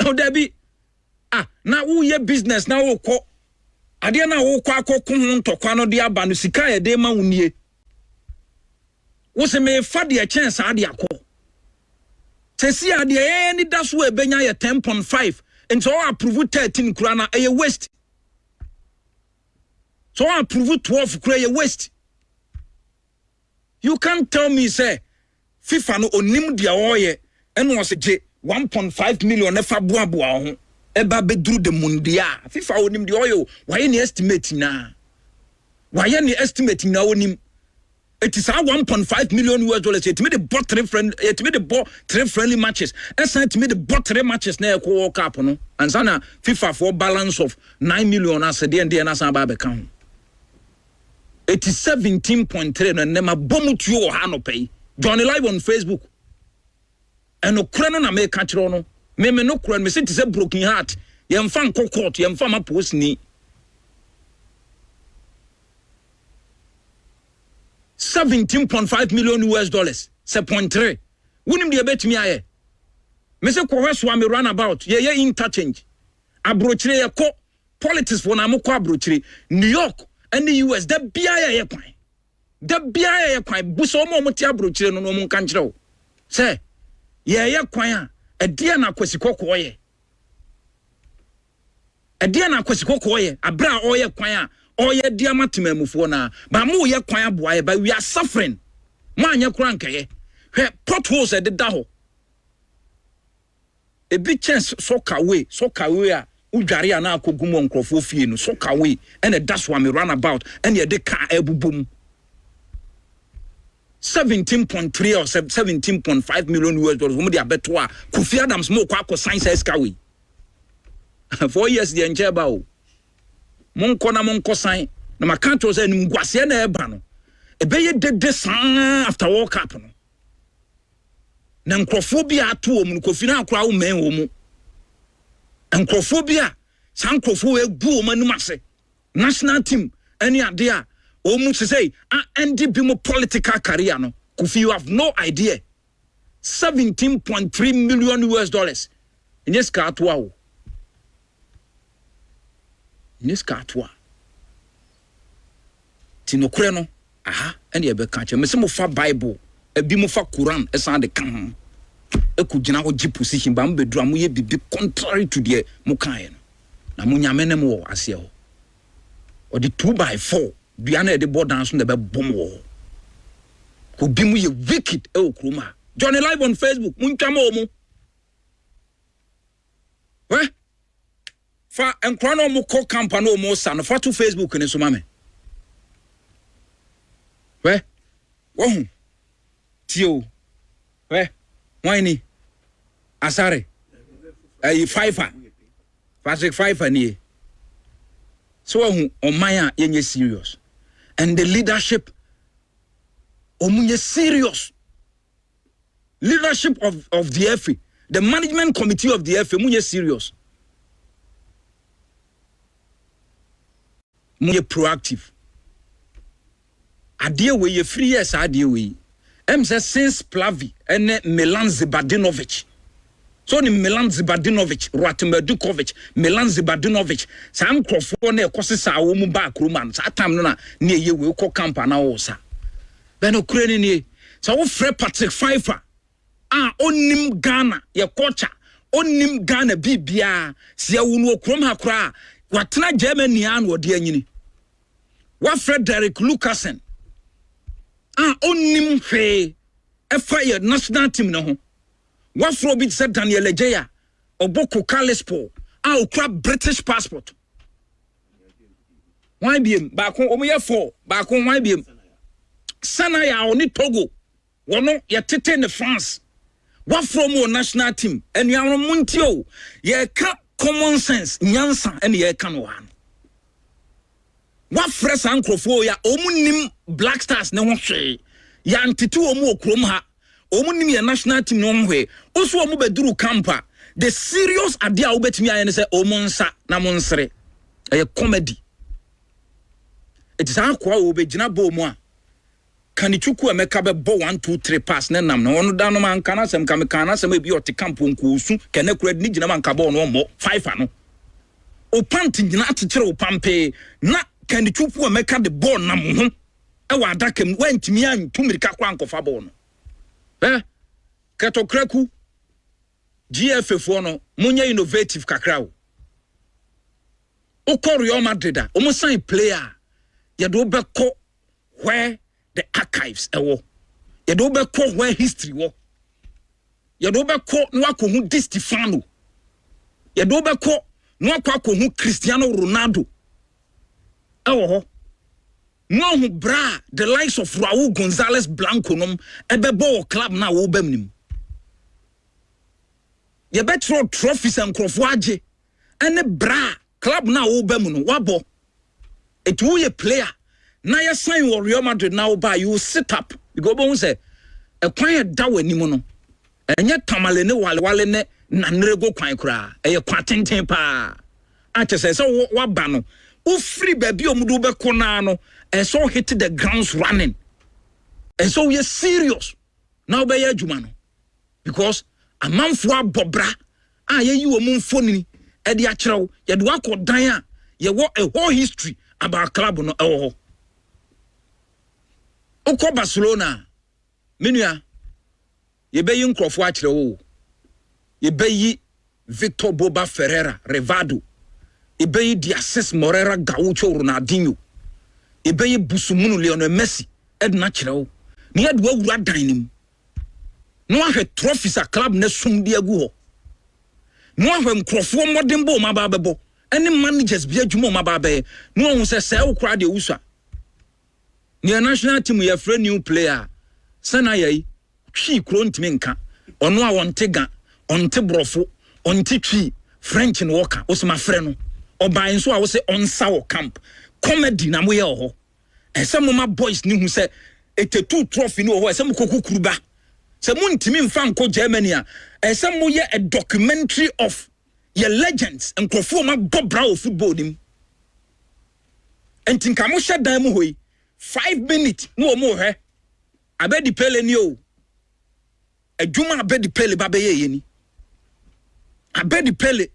o da bi na wo ye business na wo ko ade na wo kwa akoko ho ntokwa no de aba no sika ye de ma wunie wo se me fa de chance ade akọ Tesi ade any that's where benya ye 10.5 and so approve 13 kura na e waste. So approve 12 kura ye waste. You can't tell me say FIFA no onim dia oye and was je 1.5 million e fa boaboa ho e ba bedru de mundia FIFA onim dia oye why any estimate na onim. It is 1.5 million US dollars. It made the bought 3 friendly matches. And it made the bought 3 matches na ko World Cup no. And sana FIFA for balance of 9 million as the and as about account. It is 17.3 and nema bomu to your hand pay. Johnny live on Facebook. And no krano na me catch no. Me no kran me say it is a broken heart. Yem fan court, yem fan ma post ni. 17.5 million US dollars. 7.3. Wunim de bet me aye. Me se ko hweso am run about. Ye interchange. Abrochire ye ko politics for na mo ko abrochire. New York and the US da bia ye kwan. Da bia ye kwan. Buso mo ti abrochire no mo kan kire wo. Se ye kwan a dia na kwasikoko ye. A dia na kwasikoko ye. Abra o ye kwan a oye dia matemamufo na ba mo ye kwan aboa ye ba we are suffering Manya Cranke, where potholes at the daho. A big chance soka way, Ujaria na Kogumon Crofofino, soka way, and a dash one me run about, and ya de car ebu boom. 17.3 or 17.5 million US dollars. Women are better. Kofi Adams more kwako science eskawi. 4 years the enjeba. Monko na monko sign. Na makanto say ngwase na eba no. Ebeye de san after World Cup no. Na nkrofobia ato omu Kofi na akra wo men wo mu. Nkrofobia san krofo egu omu anum ase. National team any ade a omu to say Andy Bimo political career no. Kofi, you have no idea. 17.3 million US dollars. In this car to in this car to Tino Kreno, aha, and you be catch. Me fa Bible, a bimo fa Quran, a sound the can. A kujina o jipu position, bambe dramuye be contrary to the Mukayan. Namunya menemo asio. Or the 2x4, Diana the board dance on the bomb wall. Who be mu ye wicked, Kruma. Johnny live on Facebook, Munkamomo. Where? Fa and Chrono Moko Campano mo son, for to Facebook and Sumame. Where? Whoa. Tio. Where? Whiny. Asare. A fiver. Patrick Fiver near. So on Maya yenye serious. And the leadership omunye serious. Leadership of the FA, the management committee of the FA, munye serious. Munye proactive. Adie we ye free yes adie we. Say since Plavi and Milan Zibadinovic. So ni Milan Zibadinovic, Ratimer Dukovic, Milan Zibadinovic. Sam Crofone kosisa wo mu ba kruman. Sa time no na ne ye we ko camp na wo sa. Beno kureni ni. So wo frɛ Patrick Fiver. Onim Ghana ye culture. Onim Ghana bibia. Si ya wunu okrom ha kra. Watena Germany an wo de anyini. Wa Frederick Lucasen. Onim hwe. Efa national team no ho. Wa Frobit said Daniel Ejeya. Oboko Kalispo. Okra British passport. Why be him? Back on omoye 4. Back on why be him? Sana ya oni Togo. Wono ya tete in France. What from our national team? And ya muntio. Ye ka common sense. Nyansa and ye kan one. What fresh ankrofo ya omunim Black Stars ne hwe. Ya ntitu omu okrom ha. Omunim ya national team no hwe. Oso omu beduru campa. The serious idea obetimi aye ne say omonsa na monsere. A comedy. It is akwa obegina bo mu a. Kanichuku emeka be bo 1 2 3 pass ne nam no ono da no man kana sem kamekana sem e bi oti camp nkusu kene kura ni gina man ka bo no mo 5 ano o pant gina atikire o pampe na kanichuku emeka de bo nam ho e wa adakam wantimi antu mirika kwa nkofa bo no ketokraku GFF no munya innovative kakra o ko Real Madrid o mo sign player ye do be ko where the archives ewo ye do be ko where history wo ye do be ko no akohu Di Stefano ye do be ko no akohu Cristiano Ronaldo ewo ho no hu bra the likes of Raul Gonzalez Blanco nom ebebo club na wo bam nim ye be trophies and crofo age ene bra club na wo bam no wabo it wo ye player na ya sign wo Real Madrid now ba you sit up you go bon say e kwan da wani mu no enye tamale ne wale ne na nrego kwan kra e kwatenten pa a chese say wa ba no o free baby omudu be ko na no e so hit the grounds running and so we serious now be ya adwuma no because amanfo abobra a ye yi wo mu mfoni e de a kirew ye de akodan a ye wo a whole history about club no e wo Oko Barcelona menua ye be yi nkrofo a kire wo ye be yi Victor Boba Ferreira Revado ye be yi Diasis Morera Gaucho Ronaldinho ye be yi Busumunu Lionel Messi edna kire wo ne yɛ de wawura dan nim no ahwɛ trophies a club ne som de agu hɔ no ahwɛ nkrɔfoɔ modern bo ma ba bɛbɔ any managers bi adwuma ma ba bɛyɛ no ɔhu sɛ sɛ wo kra de wusua ne national team yɛ frɛ new player sana yɛyi twi kro ntimi nka ɔno a wɔnte ga ɔnte brɔfo ɔnte twi French and Walker was my friend or by so I was say on sour camp comedy na moye ho and some of my boys knew who said it a 2 trophy no some koku kruba some muntimi fan ko Germany and some moye a documentary of your legends and perform Bob Brown football him and think I must shut down 5 minutes no more I bet the pele nyo a juma bet the pele babe yeni I bet the pele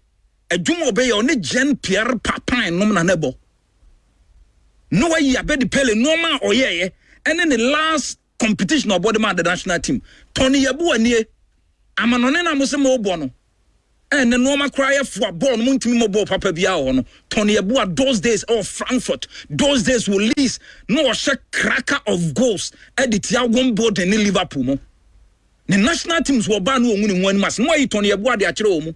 a juma obey on a Jean Pierre Papa and Nomna Nebo. No way, I bet the pele no man or yeah, and then the last competition of body man the national team. Tony Yeboah near Amanonena Musimo Bono. And the normal cry for born Muntimo Papa Biao. Tony Yeboah those days of Frankfurt, those days will lease no shake cracker of goals at the Tiagon board in Liverpool. The national teams were banned winning 1 mass. No, Tony Yeboah de Achiro.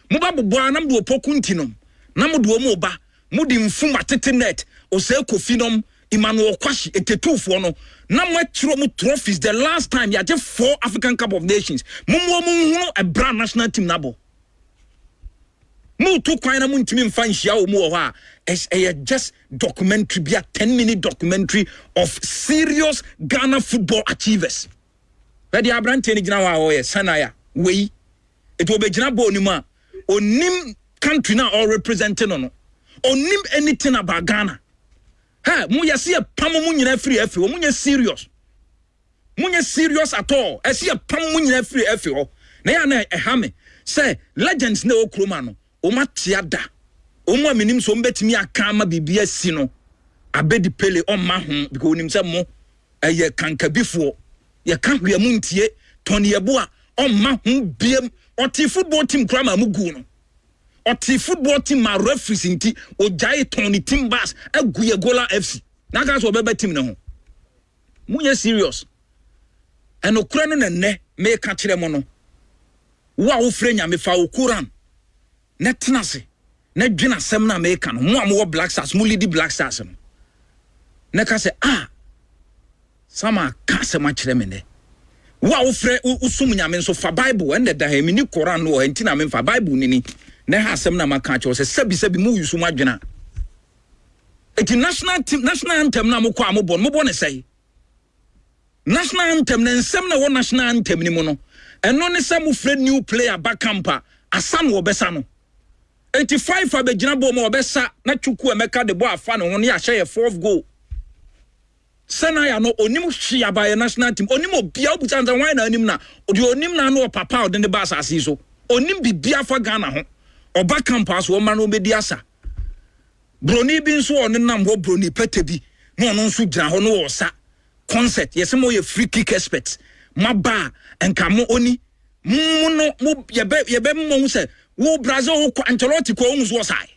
Mubabu boa nam do pokuntinum nam do moba mudi mfuma tetenet oseko finom Emmanuel Kwashi etetufo no nam atro mu trophies the last time ya je 4 African Cup of Nations mumwo munhunu a brand national team nabo mu to kwan na muntimi mfa nhia o mu ho a just documentary be a 10-minute documentary of serious Ghana football achievers ready abrante ni gina wa o ye sanaya we it will be gina bo ni ma onim country now all representing no onim anything about Ghana ha mu yesi e pam mu nyina free afi wo munye serious at all esi e pam mu nyina free afi ho na ya na e ha me say legends na okroma no o matia da o mu aminim so mbetimi aka ma bibia si no abedi pele o ma ho because onim say mo eye kankabifo ye kan hwe mu ntie Tony Yeboah o ma ho biem oti football team krama mugu no oti football team ma referees nti o jai Tony team bass aguye gola FC na ka so bebe team ne ho munye serious eno kura no ne me ka kire mo no wo frɛ nya me fa o Quran na tenase na dwena sem na me ka no mo am wo Black Stars mo lead Black Stars no na ka se sama ka se ma kire me ne wa ofre usum nyame nso fa Bible and da ha mi ni Quran no enti na me fa Bible ni na ha asem na maka cho se sabi mu yusu madwena eti national team national anthem na mo kwa mo bon say national anthem na nsem na wo national anthem ni mo no eno ne sam frɛ new player back camper asan wo besa no 85 abegina bo mo obesa na chuku emeka de bo afa no ho ne ya hye 4th goal Sanaya no onim hwia by national team onim obia obutanza wan na onim na odi onim na no papa odi ne ba asase so onim bibia fa Ghana ho oba campus wo ma no obedi asa broni bi nso on nam ho broni pete bi no no nso gyina ho no wo sa concert yesem o ye free kick expert maba enka mo oni mo no mo yebe mo se wo Brazil ho Ancelotti ko hu so sai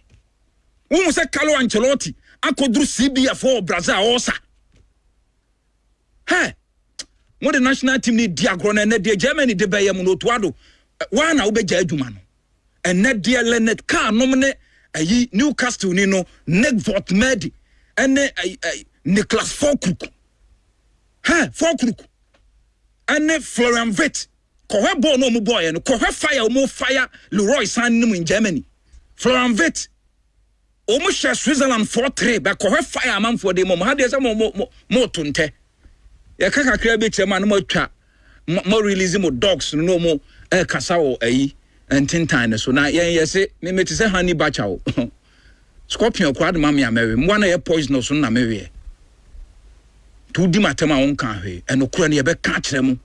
wo se Carlo Ancelotti akodru CBF for Brazil o sa hey, what the national team need diagrona and the Germany de Bayam no Tuado. One I'll be Jadumano. And net dear Leonard Car nomine a Newcastle Nino, Negvot Medi, and Nicholas Falkrook. Hey, Falkrook. And Florian Vet. Kohe bo no boy and Kohe fire Leroy San in Germany. Florian Vet. Almost Switzerland 4-3, but Kohe fire man for the moment. How there's a more tunte. Ya kaka krebe chema no mo twa mo release mo dogs no mo kasa wo ayi entintan so na yen yese me meti se honey bacha wo scorpion kwa de mama ya mewe mo na ye poison so na mewe tu di matema won kan hwe enokura ne ye be ka kire mo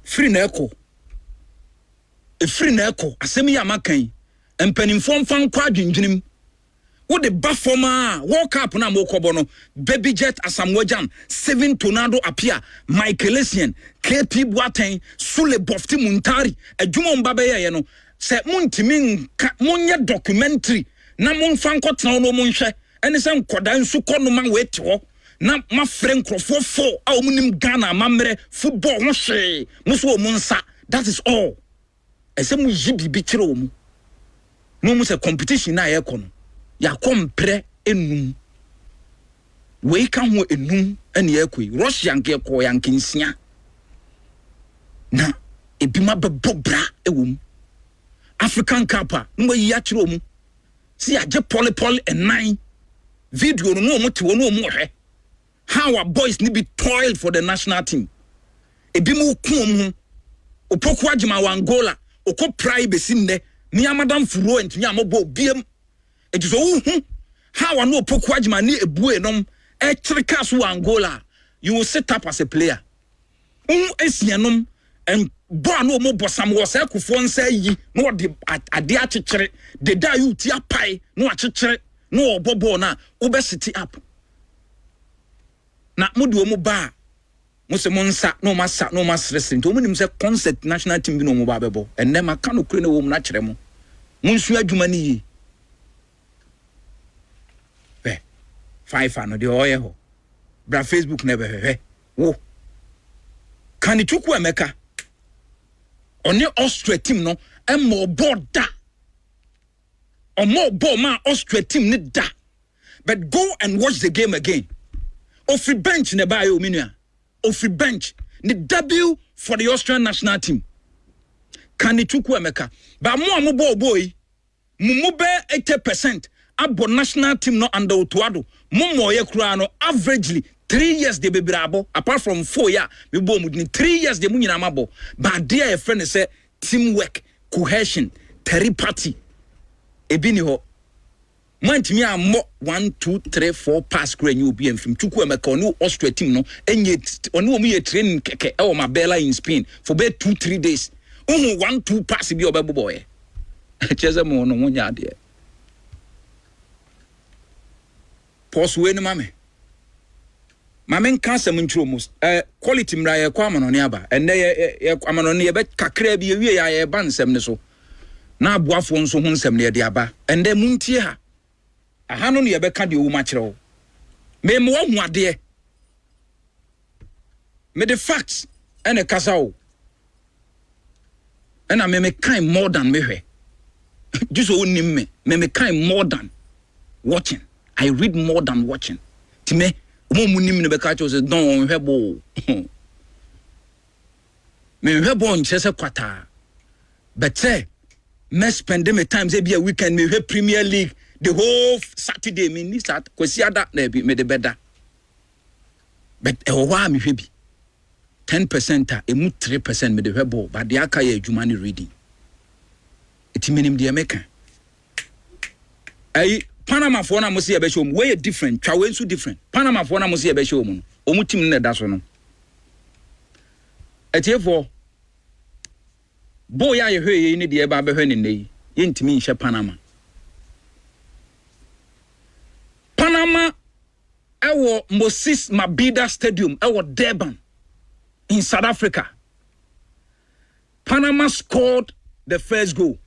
free na eko asemi ya makan empanimfo mfan kwa dwendwenim wo de bafoma World Cup na mo kobo no Baby Jet Asamwajan 7 Tornado appear Michael Essien KP Boateng Sule Bofti Muntari adwuma mbabe ye no se muntimi munye documentary na monfa nkotena no monhwe ɛne sɛ nkɔda nso kɔ no ma wait ho na ma frɛ nkrɔfoɔ fo a omunim Ghana mammerɛ football ho hwee mo so mo nsa that is all ɛsɛ mo yi bibi kyerɛ wo mu no mu sɛ competition na yɛkɔ no yakɔ mpre enum wei ka ho enum ɛne yɛkɔ Russia nke kɔ yankensia na ebi ma bɛbɔ bra ɛwɔ mu African Cup no yi akyerɛ mu si agye poly and 9 video no mo te wo no mo hwɛ how our boys need be toil for the national team ebi mu kum ho opoku agima wa Angola okɔ prai besi nne ni amadam furo entumi amobɔ biem etiso hu how no opoku agima ni ebue nom e kyereka so Angola you will set up as a player esianom and bo no mo bosam wo say kufo nsa yi no de ade akyekere de da you ti apai no akyekere no obobo na wo be city up na mo de mo ba mo se mo nsa no masa no masrese nto mo nim se concert national team bi no mo ba bebo enne ma ka no kure na wo mo na kyere mo nsu adwuma ni yi be 5 ano de oye ho bra Facebook na be hwehwe wo kan ituku emeka oni Austria team no emo boda omo ball ma Austria team ni da but go and watch the game again ofi bench ne ba yo minua ofi bench ni debut for the Austrian national team Kanituku Emeka ba mo ball boy mu be 80% abo national team no under Otuado mo ye kura no averagely 3 years de bebrabo apart from 4 years we bo mu 3 years de mu nyina mabo but there a friend say teamwork cohesion telepathy ebi ni ho mantimi ammo 1 2 3 4 pass kura nyu obi amfim Tuku Emeka no Austria team no enye onu omu ye training keke e wo Mabella in Spain for be 2-3 days 1-2 pass bi obebo boy cheze mo no nya de pause we ni mame nka asem ntro mus quality mra ye kwa amano ne aba enne ye amano ne ye be kakra bi ye ya ye ba nsem ne so na aboafo nso ho nsem ne ye de aba ende muntie ha aha no ne ye be ka de owu ma kire wo me mo hu ade me the facts ene kasa wo ena me kind more than me hwe just onim me kind more than watching I read more than watching time mo munim ne be ka cho se don hwebo me hwebo nchese kwata but say me spend me time say be a weekend me hwe Premier League the whole Saturday me ni sat kwesi ada na bi me de beda but e ho wa me hwe bi 10% emu 3% me de hwebo but the aka ye adwuma ni reading eti menim de meka ai Panama for na mo se be show mu we different twa we nso different Panama for na mo se be show mu no omu team na da so no etiefo boy ya ye hwe ye ni de ba be hwe ne nei ye ntimi nhye Panama ewo Moses Mabhida Stadium ewo Durban in South Africa. Panama scored the first goal.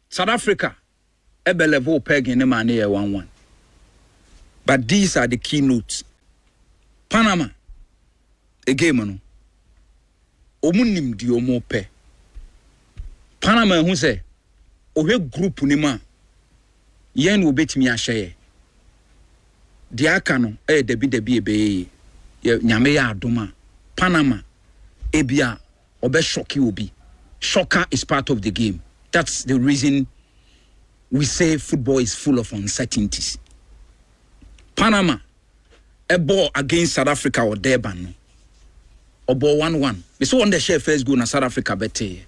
South Africa, ebe level peg in the man here 1-1. But these are the keynotes. Panama, a game no. Omunim di omo pe. Panama who say, ohe group ni ma. Yen wo betimi ahye. Di aka no, debi ebe ye nyame ya adoma. Panama, ebia obe shocky obi. Shocker is part of the game. That's the reason we say football is full of uncertainties. Panama, a ball against South Africa or Durban, no. Or ball 1-1. We saw on the share first goal na South Africa bete.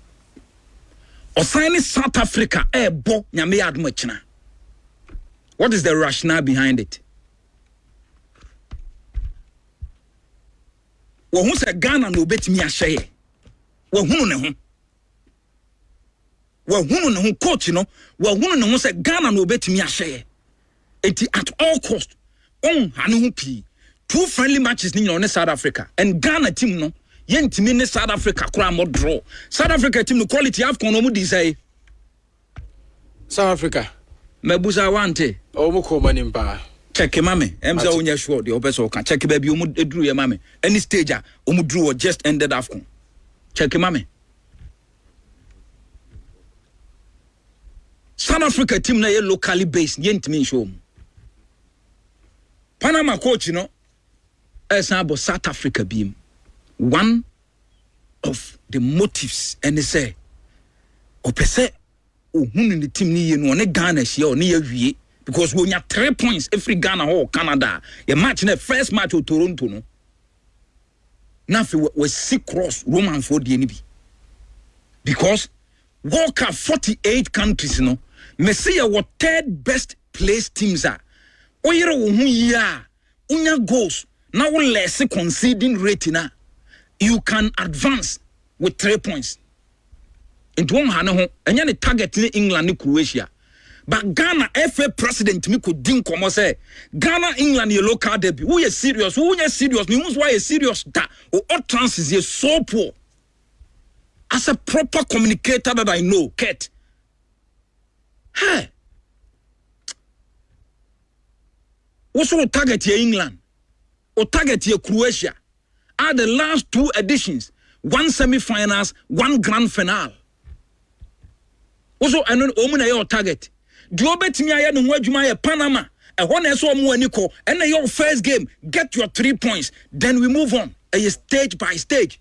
Or signing South Africa, a ball nyame admachina. What is the rationale behind it? Well, who said Ghana no bet me a share? Well, who know? Well, who know coach, you know? Well, who know say Ghana no bet me a share? It at all cost. Hanu P. 2 friendly matches in South Africa. And Ghana team no. Yen team in South Africa cry more draw. South Africa team no quality have kono mu say. South Africa. Mebusa wante. Oh, Moko Manimba. Check mame. Emza unya sure the obeso can check baby drew your mame. Any stage drew or just ended AFCON. Check mame. South Africa team na ye locally based yent me show. Panama coach about South Africa beam. One of the motives and they say opese ohun the team ni no ne Ghana share ni awie because we nya 3 points every Ghana or Canada your match na first match of Toronto no na we see cross Roman for the NB because World Cup 48 countries me say what third best place teams are oyere wo hu ya unya goals now less conceding rate na you can advance with 3 points. Into one hand, and any target in England and Croatia. But Ghana FA president me could think come say Ghana England your local debut. Who is serious? Who is serious? Me why is serious that or utterances is so poor. As a proper communicator that I know, Kate. Hey. Also target here England or target here Croatia are the last 2 editions. 1 semi-finals, 1 grand finale. Also, I know your target. Do you bet me I know where Panama? And when I saw Muaniko, and your first game, get your 3 points. Then we move on. Stage by stage.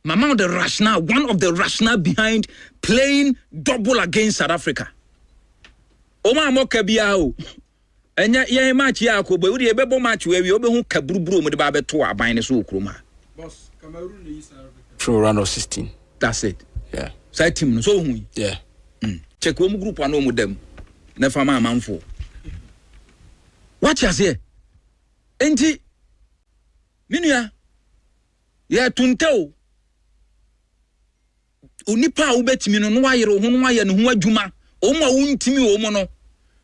Mama, the rationale, one of the rationale behind playing double against South Africa. Oma Mokabiao. Enya ye match ya ko be we be bo match we obe hu kaburuburu mo de ba beto aban ne so okroma Boss Cameroon is through round of 16. That's it. Yeah. Side team no so hu. Yeah. Check wo mu group ano mo dem. Na fama amanfo. What you say? Enti minua ya tunteo onipa a wo betimi no wayere ho no waye ne ho adwuma o ma wo ntimi o mo no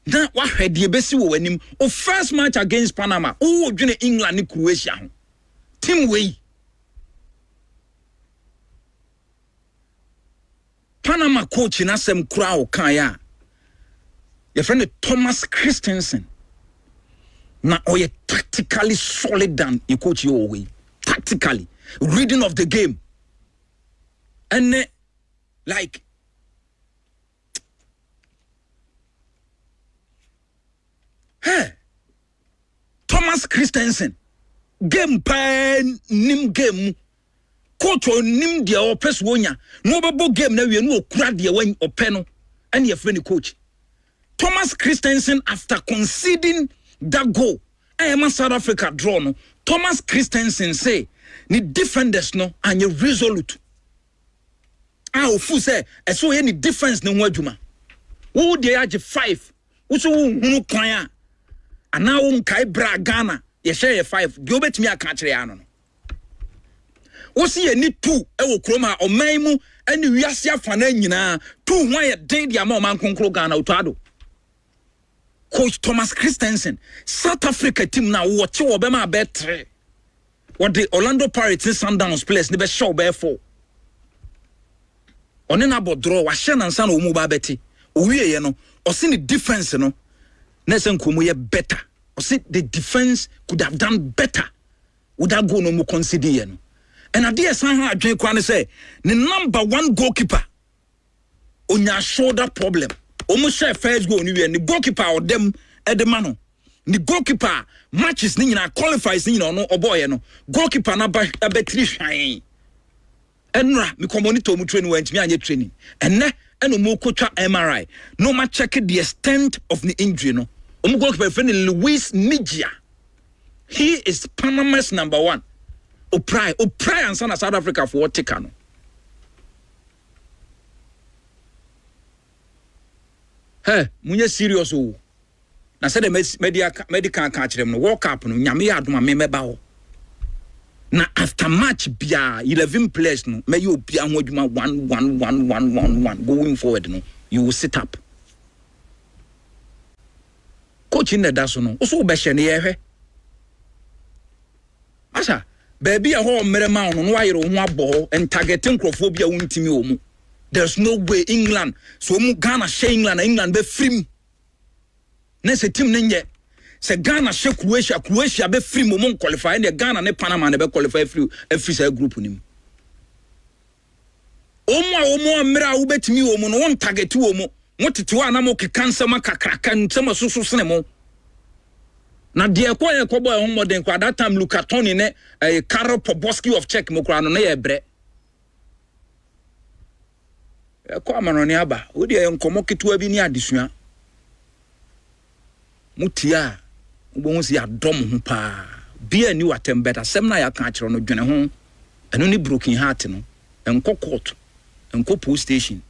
na wahwe de besi wo wanim o first match against Panama o dwene England and Croatia ho team wey Panama coach na sem kura o kan ya your friend Thomas Christensen na oye tactically solid than a coach your way tactically reading of the game and like hey Thomas Christensen game pan nim game coach on nim dia opes wonya no bebo game na we no okura dia wan ope no and your friend coach Thomas Christensen after conceding that goal and South Africa draw no Thomas Christensen say ni defenders no and you resolute ofu say so any difference no adwuma wo dey age 5 wo so hunu kwan a ana wo nkai bra Ghana ye share 5 di obetimi aka kire ya no wo si ye ni 2 e wo kroma o man mu ani wiase afana nyina 2 ho ye den dia ma o man konkro Ghana utado Coach Thomas Christensen South Africa team na wo che wo be ma be 3 what the Orlando Pirates Sundowns players ne be show be 4 one na bo draw wa hye nansa na omu ba beti owie ye no o see the defense no na sen komu ye better o see the defense could have done better would that go no mu consider ye no and ade san ha adwen kwa ne say the number 1 goalkeeper onya shoulder problem omu share first goal ni we ni goalkeeper o dem edema no ni goalkeeper matches ni nyina qualifies ni nyina no oboye no goalkeeper na ba betri hwan enra me community mu training went me anye training enne eno mo kocha MRI no ma check the extent of the injury no omu goalkeeper friend Luis Migia he is Panama's number 1 oprai and South Africa for what take no hey munye serious o na say the medical catch them no World Cup no nyame ya adoma me meba ho na after match bia 11 players no may you bia ho adwuma 1 going forward no you will sit up coach in the daso no so be hye ne ye hwe asa baby a ho mere ma no no ayere ho abo and targeting crofobia wontimi o mu There's no way England so Ghana share England be free. Nese team nenye se Ghana share Croatia be free mo qualify and Ghana ne Panama ne be qualify free every say group nim. Omo amra wo betimi wo no won target wo mo motete wa na mo kekansa makakraka ntema susu sene mo. Na de ekwa boy ho modern kwa that time Luka Toni ne Karol Poboski of Czech mo kra no na ye bre. Ekwa amanoni aba wo de enkomo ketua bi ni adesua. Mutia ubonhu si adom ho pa bia ni watem better sem na ya ka kire no dwene ho eno ni broken heart no enko court enko police station